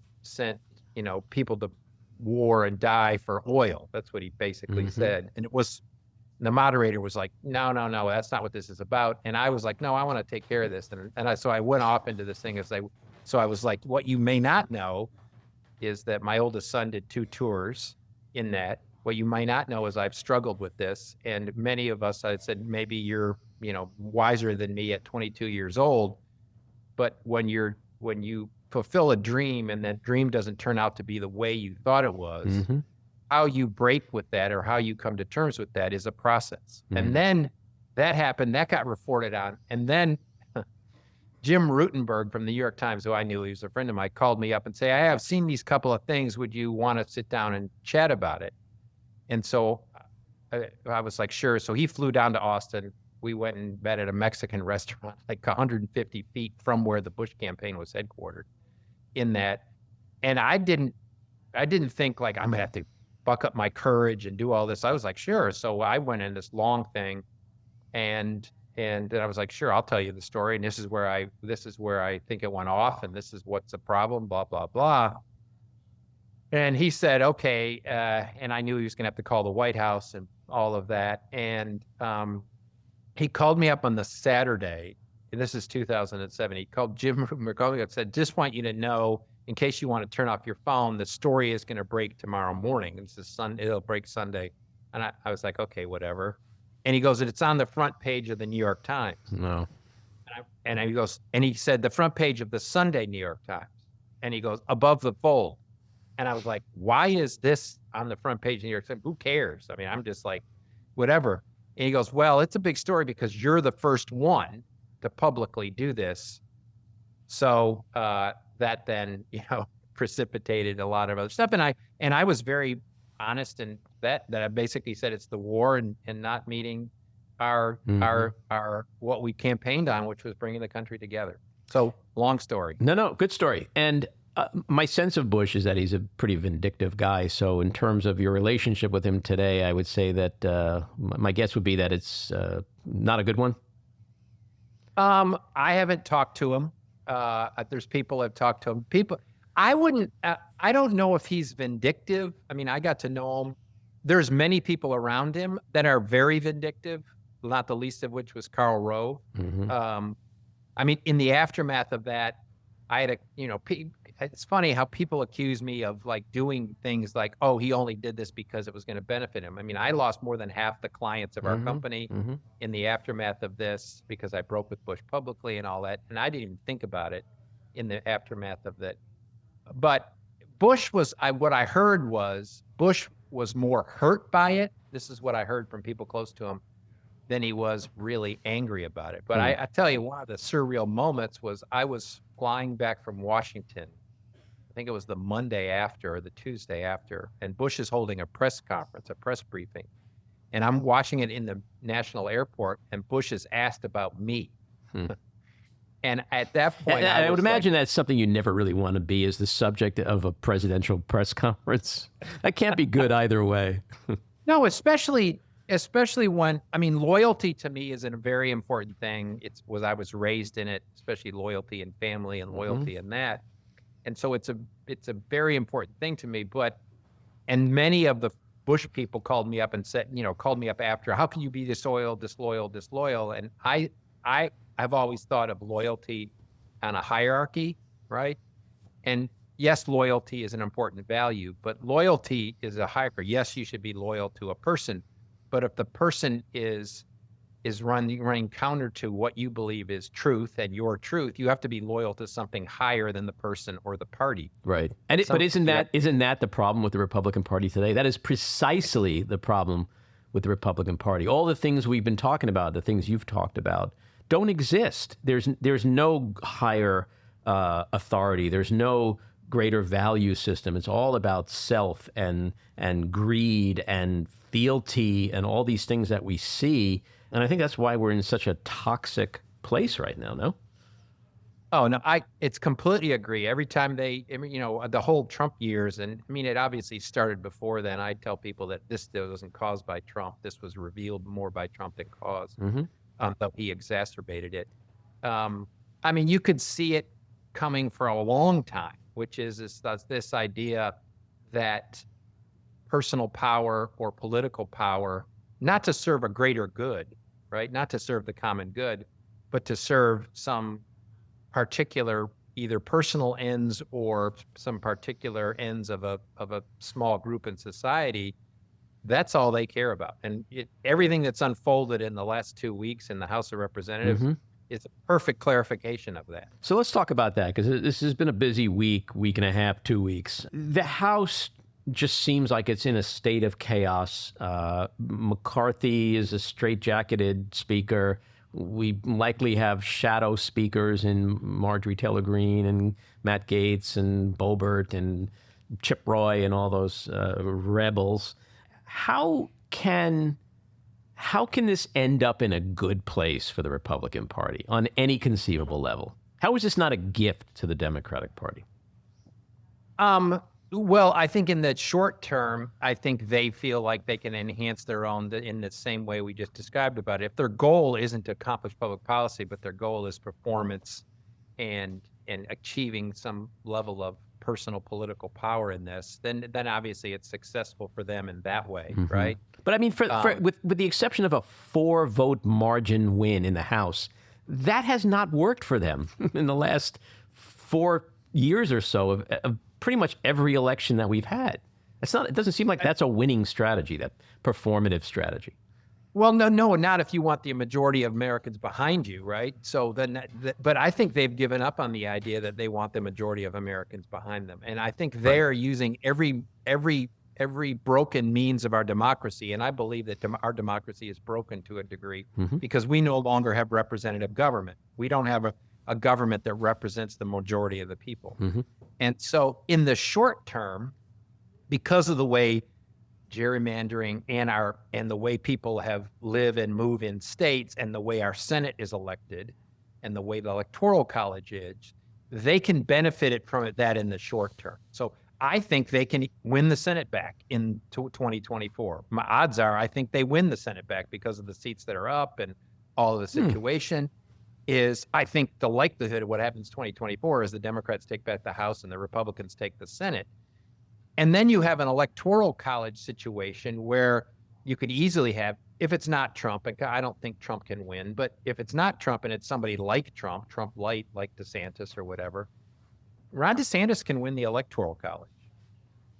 people to war and die for oil? That's what he basically said. And the moderator was like, no, that's not what this is about. And I was like, no, I want to take care of this. So I went off into this thing so I was like, what you may not know is that my oldest son did 2 tours in that. What you might not know is I've struggled with this. And many of us, I said, maybe you're, wiser than me at 22 years old. But when you fulfill a dream and that dream doesn't turn out to be the way you thought it was, how you break with that or how you come to terms with that is a process. And then that happened, that got reported on. And then Jim Rutenberg from the New York Times, who I knew he was a friend of mine, called me up and say, I have seen these couple of things. Would you want to sit down and chat about it? And so I was like, sure. So he flew down to Austin. We went and met at a Mexican restaurant, like 150 feet from where the Bush campaign was headquartered in that. And I didn't think like I'm gonna have to buck up my courage and do all this. I was like, sure. So I went in this long thing and then I was like, sure, I'll tell you the story. And this is where I think it went off. And this is what's the problem, blah, blah, blah. And he said, okay. And I knew he was going to have to call the White House and all of that. And he called me up on the Saturday, and this is 2007. He called Jim McCarthy and said, just want you to know, in case you want to turn off your phone, the story is going to break tomorrow morning. It'll break Sunday. And I was like, okay, whatever. And he goes, it's on the front page of the New York Times. No. And he goes, and he said the front page of the Sunday New York Times. And he goes, above the fold. And I was like, why is this on the front page of New York Times? Who cares? I mean, I'm just like, whatever. And he goes, well, it's a big story because you're the first one to publicly do this. So that then, precipitated a lot of other stuff. And I was very honest and that I basically said it's the war and not meeting our what we campaigned on, which was bringing the country together. So long story. No, good story. And my sense of Bush is that he's a pretty vindictive guy. So in terms of your relationship with him today, I would say that my guess would be that it's not a good one. I haven't talked to him. There's people I've talked to him. I wouldn't. I don't know if he's vindictive. I mean, I got to know him. There's many people around him that are very vindictive. Not the least of which was Karl Rove. I mean, in the aftermath of that, I had it's funny how people accuse me of like doing things like, oh, he only did this because it was going to benefit him. I mean, I lost more than half the clients of our company in the aftermath of this because I broke with Bush publicly and all that. And I didn't even think about it in the aftermath of that. But Bush what I heard was Bush was more hurt by it. This is what I heard from people close to him than he was really angry about it. But I tell you, one of the surreal moments was I was flying back from Washington. I think it was the Monday after or the Tuesday after, and Bush is holding a press conference, a press briefing. And I'm watching it in the national airport, and Bush is asked about me. And at that point, I would imagine that's something you never really want to be, is the subject of a presidential press conference. That can't be good either way. No, especially when, I mean, loyalty to me is a very important thing. I was raised in it, especially loyalty in family and loyalty in that. And so it's a very important thing to me. And many of the Bush people called me up and said, called me up after, how can you be disloyal? And I've always thought of loyalty on a hierarchy, right? And yes, loyalty is an important value, but loyalty is a hierarchy. Yes, you should be loyal to a person, but if the person is running counter to what you believe is truth and your truth, you have to be loyal to something higher than the person or the party. Right. But isn't that the problem with the Republican Party today? That is precisely the problem with the Republican Party. All the things we've been talking about, the things you've talked about, don't exist. There's no higher authority. There's no greater value system. It's all about self and greed and fealty and all these things that we see. And I think that's why we're in such a toxic place right now, no? Oh, no, it's completely agree. Every time the whole Trump years, and I mean, it obviously started before then. I tell people that this wasn't caused by Trump. This was revealed more by Trump than caused. Though he exacerbated it. I mean, you could see it coming for a long time, which is this idea that personal power or political power, not to serve a greater good, right? Not to serve the common good, but to serve some particular either personal ends or some particular ends of a small group in society. That's all they care about. And everything that's unfolded in the last 2 weeks in the House of Representatives is a perfect clarification of that. So let's talk about that, because this has been a busy week and a half, 2 weeks. The House just seems like it's in a state of chaos. McCarthy is a straitjacketed speaker. We likely have shadow speakers in Marjorie Taylor Greene and Matt Gaetz and Boebert and Chip Roy and all those rebels. How can this end up in a good place for the Republican Party on any conceivable level? How is this not a gift to the Democratic Party? Well, I think in the short term, I think they feel like they can enhance their own in the same way we just described about it. If their goal isn't to accomplish public policy, but their goal is performance and achieving some level of personal political power in this, then obviously it's successful for them in that way, right? But I mean, with the exception of a 4-vote margin win in the House, that has not worked for them in the last 4 years or so of pretty much every election that we've had. It doesn't seem like that's a winning strategy, that performative strategy. Well, no, not if you want the majority of Americans behind you, right? So but I think they've given up on the idea that they want the majority of Americans behind them, and I think they're using every broken means of our democracy, and I believe that our democracy is broken to a degree because we no longer have representative government. We don't have a government that represents the majority of the people. Mm-hmm. And so in the short term, because of the way gerrymandering and the way people live and move in states and the way our Senate is elected and the way the Electoral College is, they can benefit from that in the short term. So I think they can win the Senate back in 2024. My odds are I think they win the Senate back because of the seats that are up and all of the situation. I think the likelihood of what happens 2024 is the Democrats take back the House and the Republicans take the Senate. And then you have an Electoral College situation where you could easily have, if it's not Trump, and I don't think Trump can win, but if it's not Trump and it's somebody like Trump light, like DeSantis or whatever, Ron DeSantis can win the Electoral College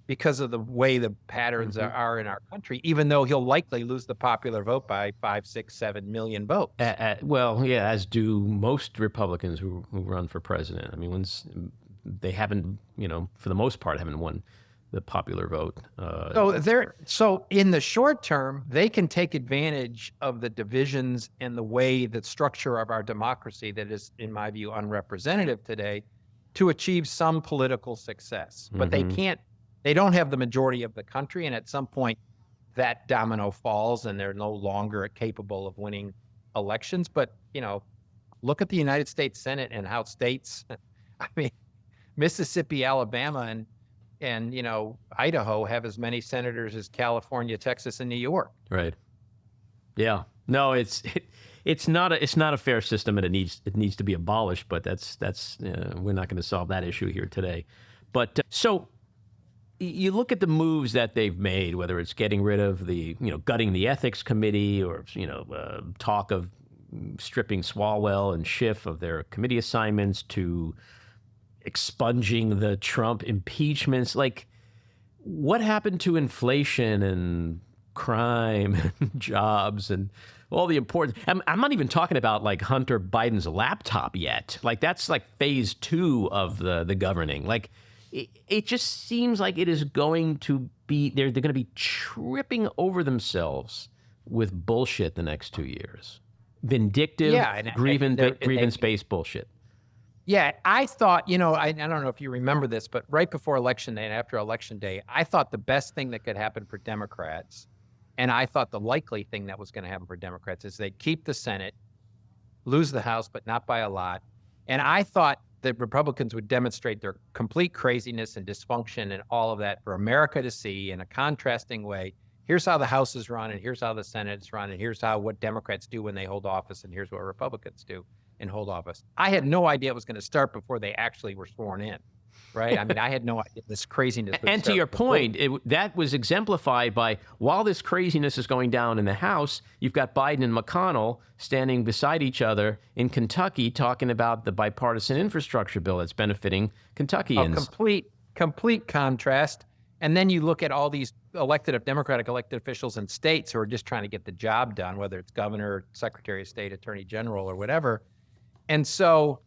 because of the way the patterns are in our country, even though he'll likely lose the popular vote by 5, 6, 7 million votes. Well, yeah, as do most Republicans who run for president. I mean, they haven't, for the most part, haven't won the popular vote. So in the short term, they can take advantage of the divisions and the way the structure of our democracy that is, in my view, unrepresentative today to achieve some political success. But they don't have the majority of the country. And at some point that domino falls and they're no longer capable of winning elections. But, look at the United States Senate and how states, Mississippi, Alabama, and Idaho have as many senators as California, Texas, and New York. Right. Yeah. No, it's not a fair system, and it needs to be abolished. But that's we're not going to solve that issue here today. But so you look at the moves that they've made, whether it's getting rid of the gutting the ethics committee, or talk of stripping Swalwell and Schiff of their committee assignments, to expunging the Trump impeachments. Like, what happened to inflation and crime and jobs and all the important? I'm not even talking about like Hunter Biden's laptop yet. Like, that's like phase 2 of the governing. Like, it just seems like it is going to be, they're going to be tripping over themselves with bullshit the next 2 years. Vindictive, grievance-based bullshit. Yeah, I thought, I don't know if you remember this, but right before Election Day and after Election Day, I thought the best thing that could happen for Democrats, and I thought the likely thing that was going to happen for Democrats, is they'd keep the Senate, lose the House, but not by a lot. And I thought that Republicans would demonstrate their complete craziness and dysfunction and all of that for America to see in a contrasting way. Here's how the House is run, and here's how the Senate is run, and here's what Democrats do when they hold office, and here's what Republicans do and hold office. I had no idea it was going to start before they actually were sworn in, right? I mean, I had no idea this craziness would And to your point, that was exemplified by, while this craziness is going down in the House, you've got Biden and McConnell standing beside each other in Kentucky talking about the bipartisan infrastructure bill that's benefiting Kentuckians. Complete contrast. And then you look at all these Democratic elected officials in states who are just trying to get the job done, whether it's governor, secretary of state, attorney general, or whatever. And so,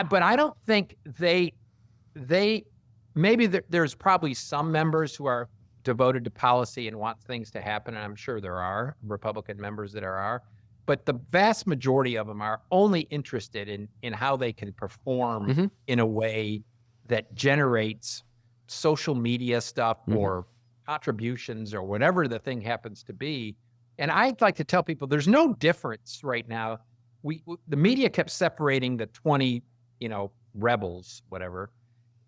but I don't think there's probably some members who are devoted to policy and want things to happen, and I'm sure there are Republican members that are, but the vast majority of them are only interested in how they can perform in a way that generates social media stuff or contributions or whatever the thing happens to be. And I'd like to tell people there's no difference right now. The media kept separating the 20, rebels, whatever,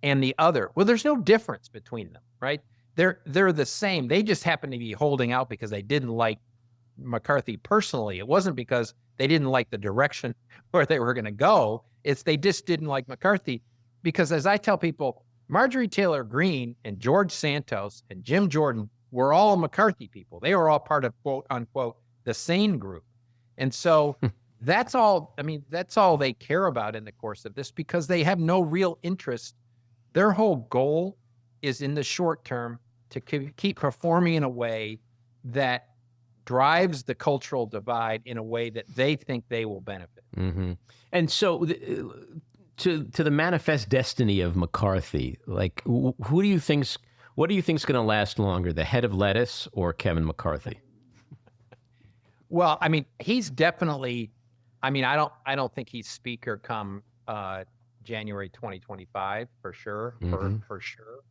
and the other. Well, there's no difference between them, right? They're the same. They just happen to be holding out because they didn't like McCarthy personally. It wasn't because they didn't like the direction where they were going to go. It's they just didn't like McCarthy because, as I tell people, Marjorie Taylor Greene and George Santos and Jim Jordan were all McCarthy people. They were all part of, quote unquote, the sane group. And so that's all they care about in the course of this, because they have no real interest. Their whole goal is, in the short term, to keep performing in a way that drives the cultural divide in a way that they think they will benefit. And so to the manifest destiny of McCarthy, like, what do you think's going to last longer, the head of lettuce or Kevin McCarthy? Well, he's definitely, I don't think he's speaker come January 2025 for sure. Mm-hmm. For sure.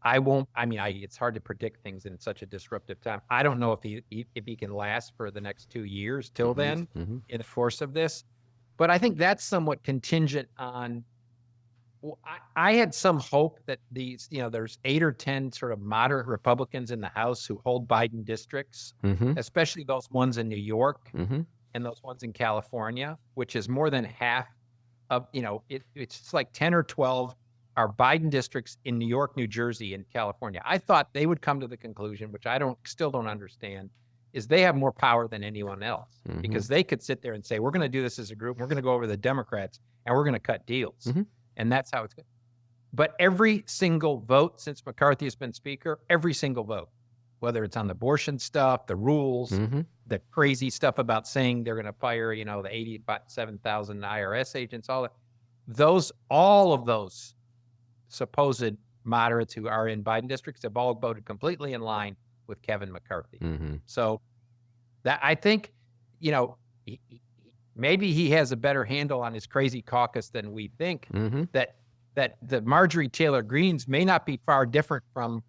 I won't. I mean, it's hard to predict things in such a disruptive time. I don't know if he can last for the next 2 years till then in the force of this, but I think that's somewhat contingent on. Well, I had some hope that these, there's 8 or 10 sort of moderate Republicans in the House who hold Biden districts, especially those ones in New York and those ones in California, which is more than half of, it's like 10 or 12 are Biden districts in New York, New Jersey, and California. I thought they would come to the conclusion, which I still don't understand, is they have more power than anyone else because they could sit there and say, we're going to do this as a group. We're going to go over the Democrats and we're going to cut deals. And that's how it's going. But every single vote since McCarthy has been speaker, every single vote, whether it's on the abortion stuff, the rules, the crazy stuff about saying they're going to fire, the 87,000 IRS agents, all of those supposed moderates who are in Biden districts have all voted completely in line with Kevin McCarthy. So that I think, maybe he has a better handle on his crazy caucus than we think. That the Marjorie Taylor Greens may not be far different from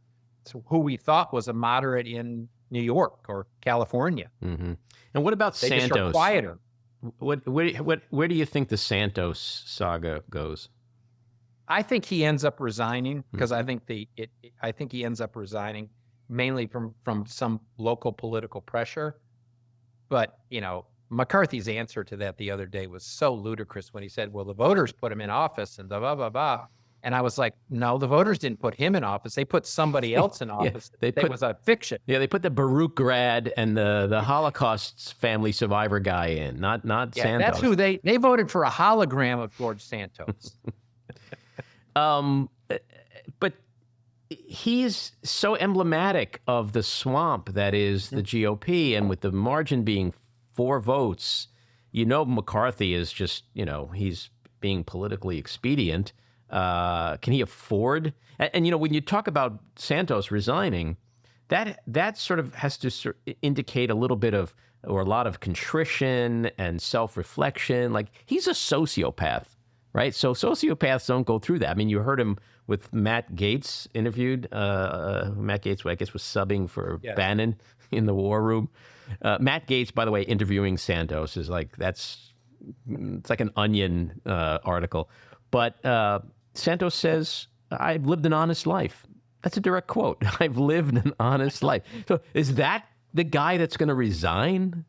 who we thought was a moderate in New York or California. And what about they Santos? Just are quieter. Where do you think the Santos saga goes? I think he ends up resigning because I think I think he ends up resigning mainly from some local political pressure. But McCarthy's answer to that the other day was so ludicrous when he said, well, the voters put him in office and blah, blah, blah. And I was like, no, the voters didn't put him in office. They put somebody else in office. It was a fiction. Yeah, they put the Baruch grad and the Holocaust family survivor guy in, not Santos. That's who they voted for a hologram of George Santos. But he's so emblematic of the swamp that is the GOP, and with the margin being 4 votes, McCarthy is just, he's being politically expedient. Can he afford? And when you talk about Santos resigning, that sort of has to indicate a little bit of, or a lot of contrition and self-reflection. Like, he's a sociopath, right? So sociopaths don't go through that. I mean, you heard him with Matt Gaetz interviewed. Matt Gaetz, I guess, was subbing for Bannon in the war room. Matt Gaetz, by the way, interviewing Santos is like, it's like an Onion article. But Santos says, I've lived an honest life. That's a direct quote. I've lived an honest life. So is that the guy that's going to resign?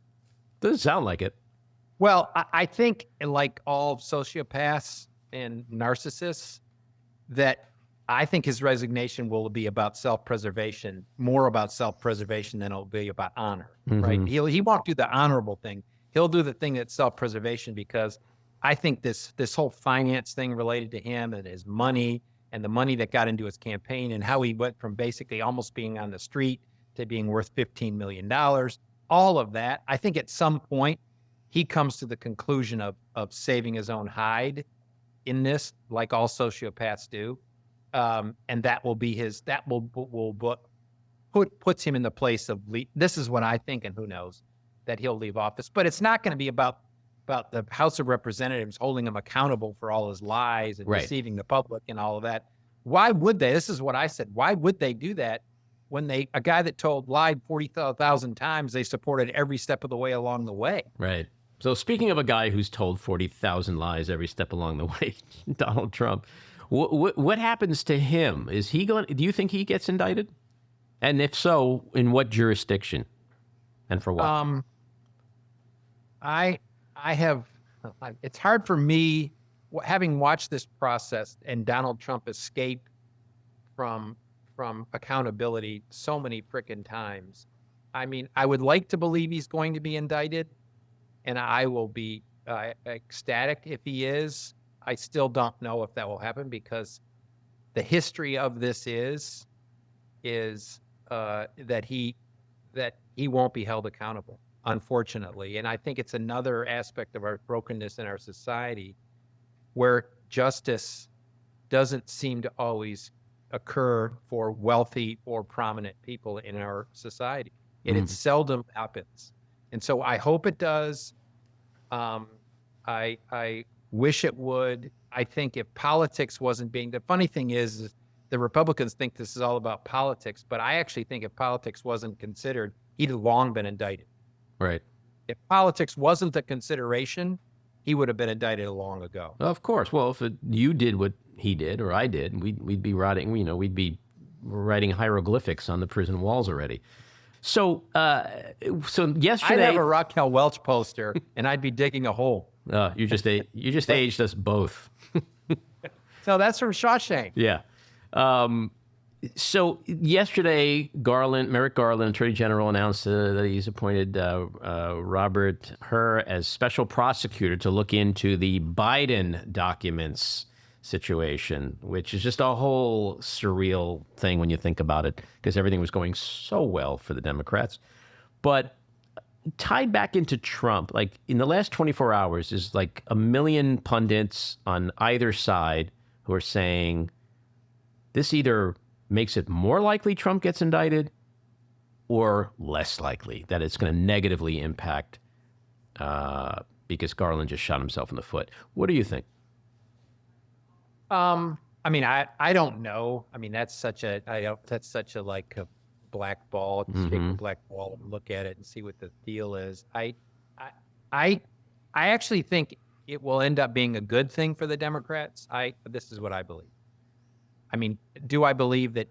Doesn't sound like it. Well, I think like all sociopaths and narcissists, that I think his resignation will be about self-preservation, more about self-preservation than it'll be about honor, right? He won't do the honorable thing. He'll do the thing that's self-preservation, because I think this whole finance thing related to him and his money and the money that got into his campaign and how he went from basically almost being on the street to being worth $15 million, all of that, I think at some point he comes to the conclusion of saving his own hide in this, like all sociopaths do. And that will be puts him in the place of, this is what I think, and who knows, that he'll leave office. But it's not going to be about the House of Representatives holding him accountable for all his lies and deceiving the public and all of that. Why would they? This is what I said. Why would they do that when a guy that lied 40,000 times, they supported every step of the way along the way? Right. So speaking of a guy who's told 40,000 lies every step along the way, Donald Trump, what happens to him? Do you think he gets indicted? And if so, in what jurisdiction and for what? It's hard for me, having watched this process and Donald Trump escape from accountability so many frickin' times. I mean, I would like to believe he's going to be indicted, and I will be ecstatic if he is. I still don't know if that will happen, because the history of this is that he won't be held accountable, unfortunately. And I think it's another aspect of our brokenness in our society, where justice doesn't seem to always occur for wealthy or prominent people in our society. And it seldom happens. And so I hope it does. I wish it would. I think if politics wasn't being, the funny thing is the Republicans think this is all about politics, but I actually think if politics wasn't considered, he'd have long been indicted. Right. If politics wasn't the consideration, he would have been indicted long ago. Of course. Well, if you did what he did or I did, we'd be writing, we'd be writing hieroglyphics on the prison walls already. So, yesterday, I'd have a Raquel Welch poster, and I'd be digging a hole. You just aged us both. So that's from Shawshank. Yeah. So yesterday, Merrick Garland, Attorney General, announced that he's appointed Robert Hur as special prosecutor to look into the Biden documents situation, which is just a whole surreal thing when you think about it, because everything was going so well for the Democrats. But tied back into Trump, like in the last 24 hours, is like a million pundits on either side who are saying this either makes it more likely Trump gets indicted or less likely that it's going to negatively impact because Garland just shot himself in the foot. What do you think? I mean, I don't know. I mean, that's such a like a black ball. Take a black ball and look at it and see what the deal is. I actually think it will end up being a good thing for the Democrats. This is what I believe. I mean, do I believe that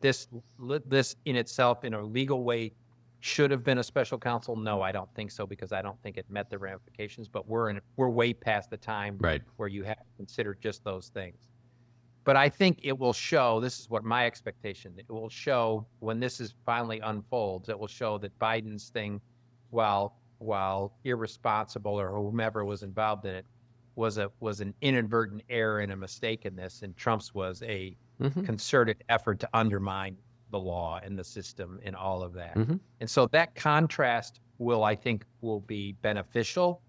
this in itself, in a legal way, should have been a special counsel? No, I don't think so, because I don't think it met the ramifications. But we're way past the time where you have to consider just those things. But I think it will show. This is what my expectation. It will show when this is finally unfolds. It will show that Biden's thing, while irresponsible or whomever was involved in it, was an inadvertent error and a mistake in this, and Trump's was a concerted effort to undermine the law and the system and all of that. And so that contrast I think will be beneficial.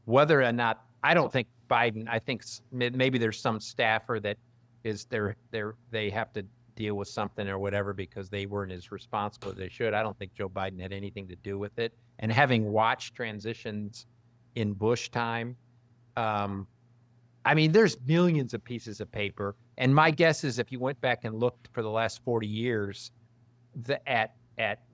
Whether or not, I don't think Biden, I think maybe there's some staffer that is they have to deal with something or whatever because they weren't as responsible as they should. I don't think Joe Biden had anything to do with it. And having watched transitions in Bush time, I mean, there's millions of pieces of paper. And my guess is if you went back and looked for the last 40 years at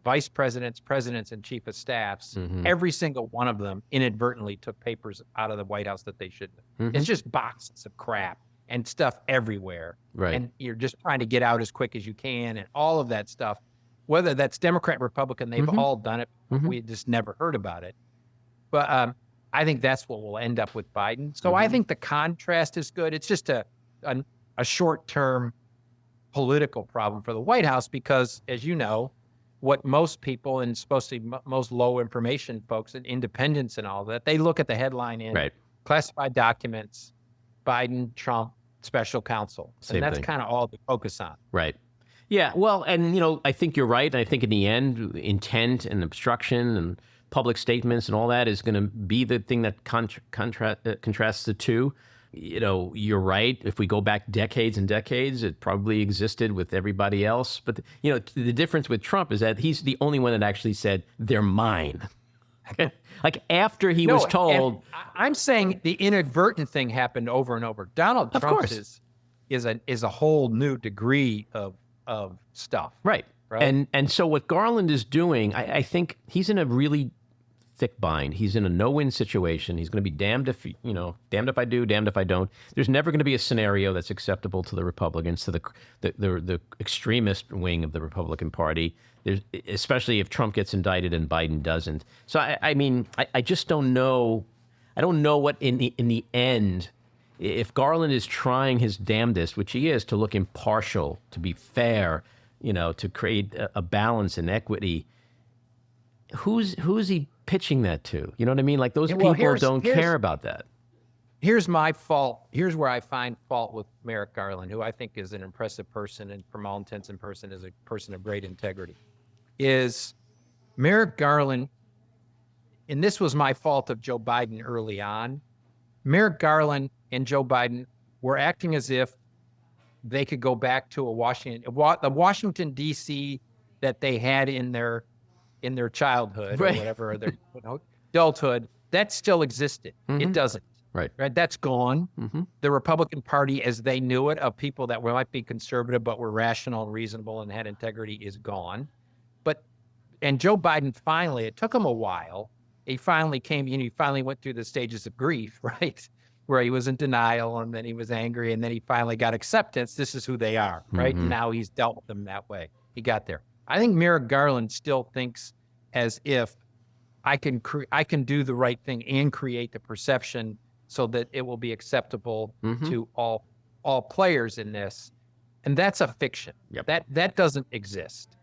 vice presidents, presidents, and chief of staffs, every single one of them inadvertently took papers out of the White House that they shouldn't have. It's just boxes of crap and stuff everywhere. Right. And you're just trying to get out as quick as you can and all of that stuff. Whether that's Democrat, Republican, they've all done it. We just never heard about it. But I think that's what will end up with Biden. So I think the contrast is good. It's just a short-term political problem for the White House because, as you know, what most people, and especially most low information folks and independents and all that, they look at the headline in classified documents, Biden, Trump, special counsel. And that's kind of all they focus on. Right. Yeah. Well, and, I think you're right. And I think in the end, intent and obstruction and public statements and all that is going to be the thing that contrasts the two. You're right. If we go back decades and decades, it probably existed with everybody else. But, the difference with Trump is that he's the only one that actually said, they're mine. Like after he was told. I'm saying the inadvertent thing happened over and over. Donald Trump is a whole new degree of stuff. Right. And so what Garland is doing, I think he's in a really thick bind. He's in a no-win situation. He's going to be damned if I do, damned if I don't. There's never going to be a scenario that's acceptable to the Republicans, to the extremist wing of the Republican Party. Especially if Trump gets indicted and Biden doesn't. So I just don't know. I don't know what in the end, if Garland is trying his damnedest, which he is, to look impartial, to be fair, to create a balance and equity. Who's he pitching that to? You know what I mean? Like those people don't care about that. Here's my fault. Here's where I find fault with Merrick Garland, who I think is an impressive person and from all intents and purposes is a person of great integrity, is Merrick Garland, and this was my fault of Joe Biden early on, Merrick Garland and Joe Biden were acting as if they could go back to the Washington, D.C. that they had in their childhood or whatever, their adulthood, that still existed. It doesn't. Right. That's gone. The Republican Party, as they knew it, of people that might be conservative but were rational and reasonable and had integrity, is gone. And Joe Biden finally, it took him a while. He finally came, he finally went through the stages of grief, right? Where he was in denial and then he was angry and then he finally got acceptance. This is who they are, right? And now he's dealt with them that way. He got there. I think Merrick Garland still thinks as if I can do the right thing and create the perception so that it will be acceptable to all players in this. And that's a fiction. That doesn't exist.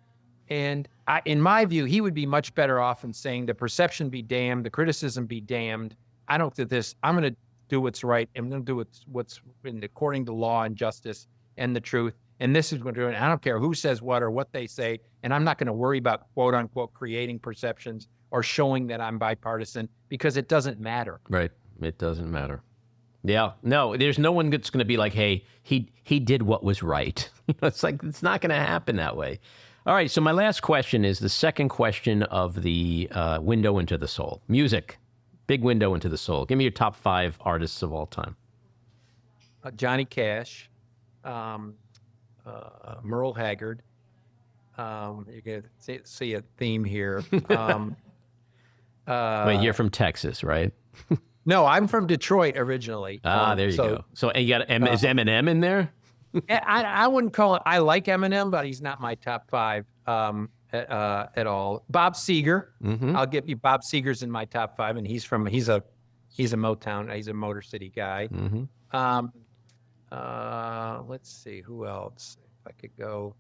And in my view, he would be much better off in saying the perception be damned, the criticism be damned. I don't do this. I'm going to do what's right. I'm going to do what's according to law and justice and the truth. And this is going to do it. I don't care who says what or what they say. And I'm not going to worry about, quote unquote, creating perceptions or showing that I'm bipartisan because it doesn't matter. Right. It doesn't matter. Yeah. No, there's no one that's going to be like, hey, he did what was right. It's like, it's not going to happen that way. All right, so my last question is the second question of the window into the soul. Music, big window into the soul. Give me your top 5 artists of all time. Johnny Cash, Merle Haggard. You're going to see a theme here. Wait, you're from Texas, right? No, I'm from Detroit originally. There you go. So you got is Eminem in there? I wouldn't call it. I like Eminem, but he's not my top 5 at all. Bob Seger, I'll give you Bob Seger's in my top 5, and he's a Motown, he's a Motor City guy. Let's see who else. If I could go,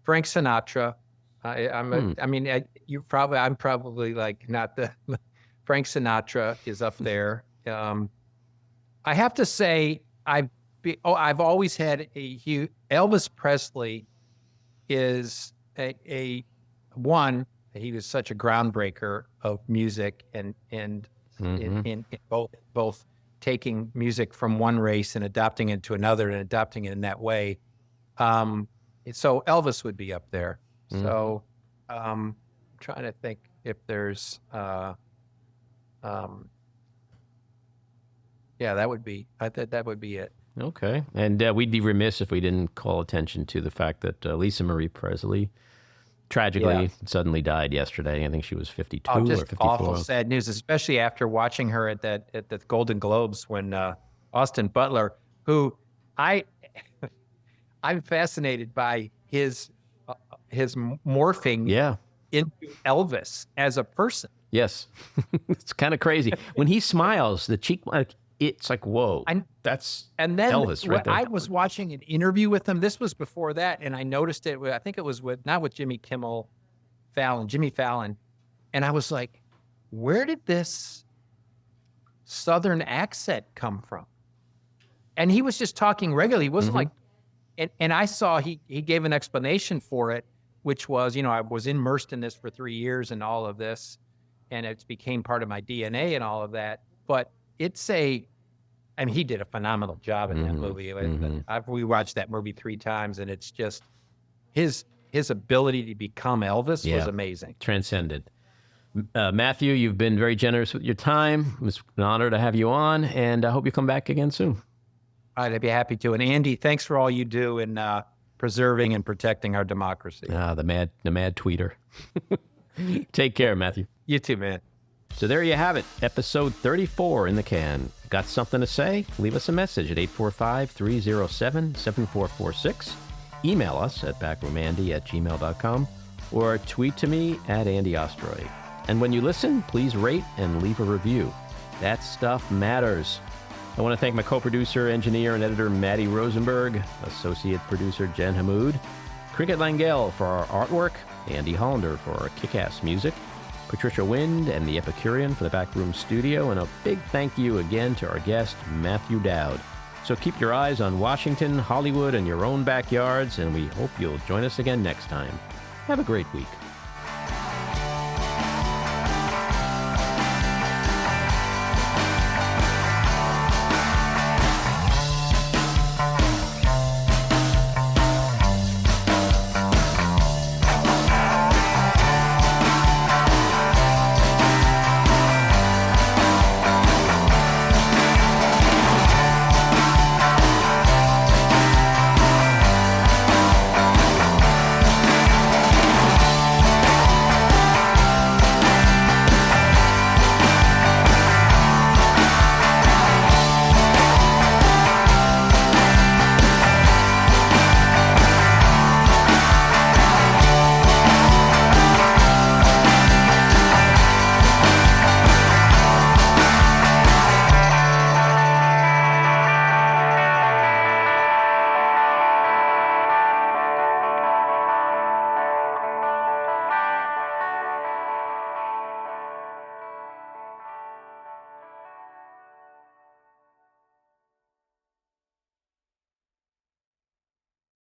Frank Sinatra. I'm probably like not the Frank Sinatra is up there. I have to say, I've always had a huge Elvis Presley is a one. He was such a groundbreaker of music and in both taking music from one race and adopting it to another and adopting it in that way. So Elvis would be up there. So I'm trying to think if there's yeah, that would be it. Okay. And we'd be remiss if we didn't call attention to the fact that Lisa Marie Presley tragically suddenly died yesterday. I think she was 52 or 54. Awful, sad news, especially after watching her at the Golden Globes when Austin Butler, who I'm fascinated by his morphing into Elvis as a person. Yes. It's kind of crazy. When he smiles, the cheek, it's like, whoa, that's Elvis right there. I was watching an interview with him. This was before that, and I noticed it. I think it was not with Jimmy Fallon. And I was like, where did this Southern accent come from? And he was just talking regularly. He wasn't like, and I saw he gave an explanation for it, which was, I was immersed in this for 3 years and all of this, and it became part of my DNA and all of that. But he did a phenomenal job in that movie. I've rewatched that movie 3 times, and it's just his ability to become Elvis was amazing. Transcended. Matthew, you've been very generous with your time. It was an honor to have you on, and I hope you come back again soon. All right, I'd be happy to. And Andy, thanks for all you do in preserving and protecting our democracy. The mad tweeter. Take care, Matthew. You too, man. So there you have it, episode 34 in the can. Got something to say? Leave us a message at 845-307-7446. Email us at backroomandy@gmail.com or tweet to me at Andy Ostroy. And when you listen, please rate and leave a review. That stuff matters. I want to thank my co-producer, engineer, and editor, Maddie Rosenberg, associate producer, Jen Hamoud, Cricket Langell for our artwork, Andy Hollander for our kick-ass music, Patricia Wind and the Epicurean for the Backroom Studio, and a big thank you again to our guest, Matthew Dowd. So keep your eyes on Washington, Hollywood, and your own backyards, and we hope you'll join us again next time. Have a great week.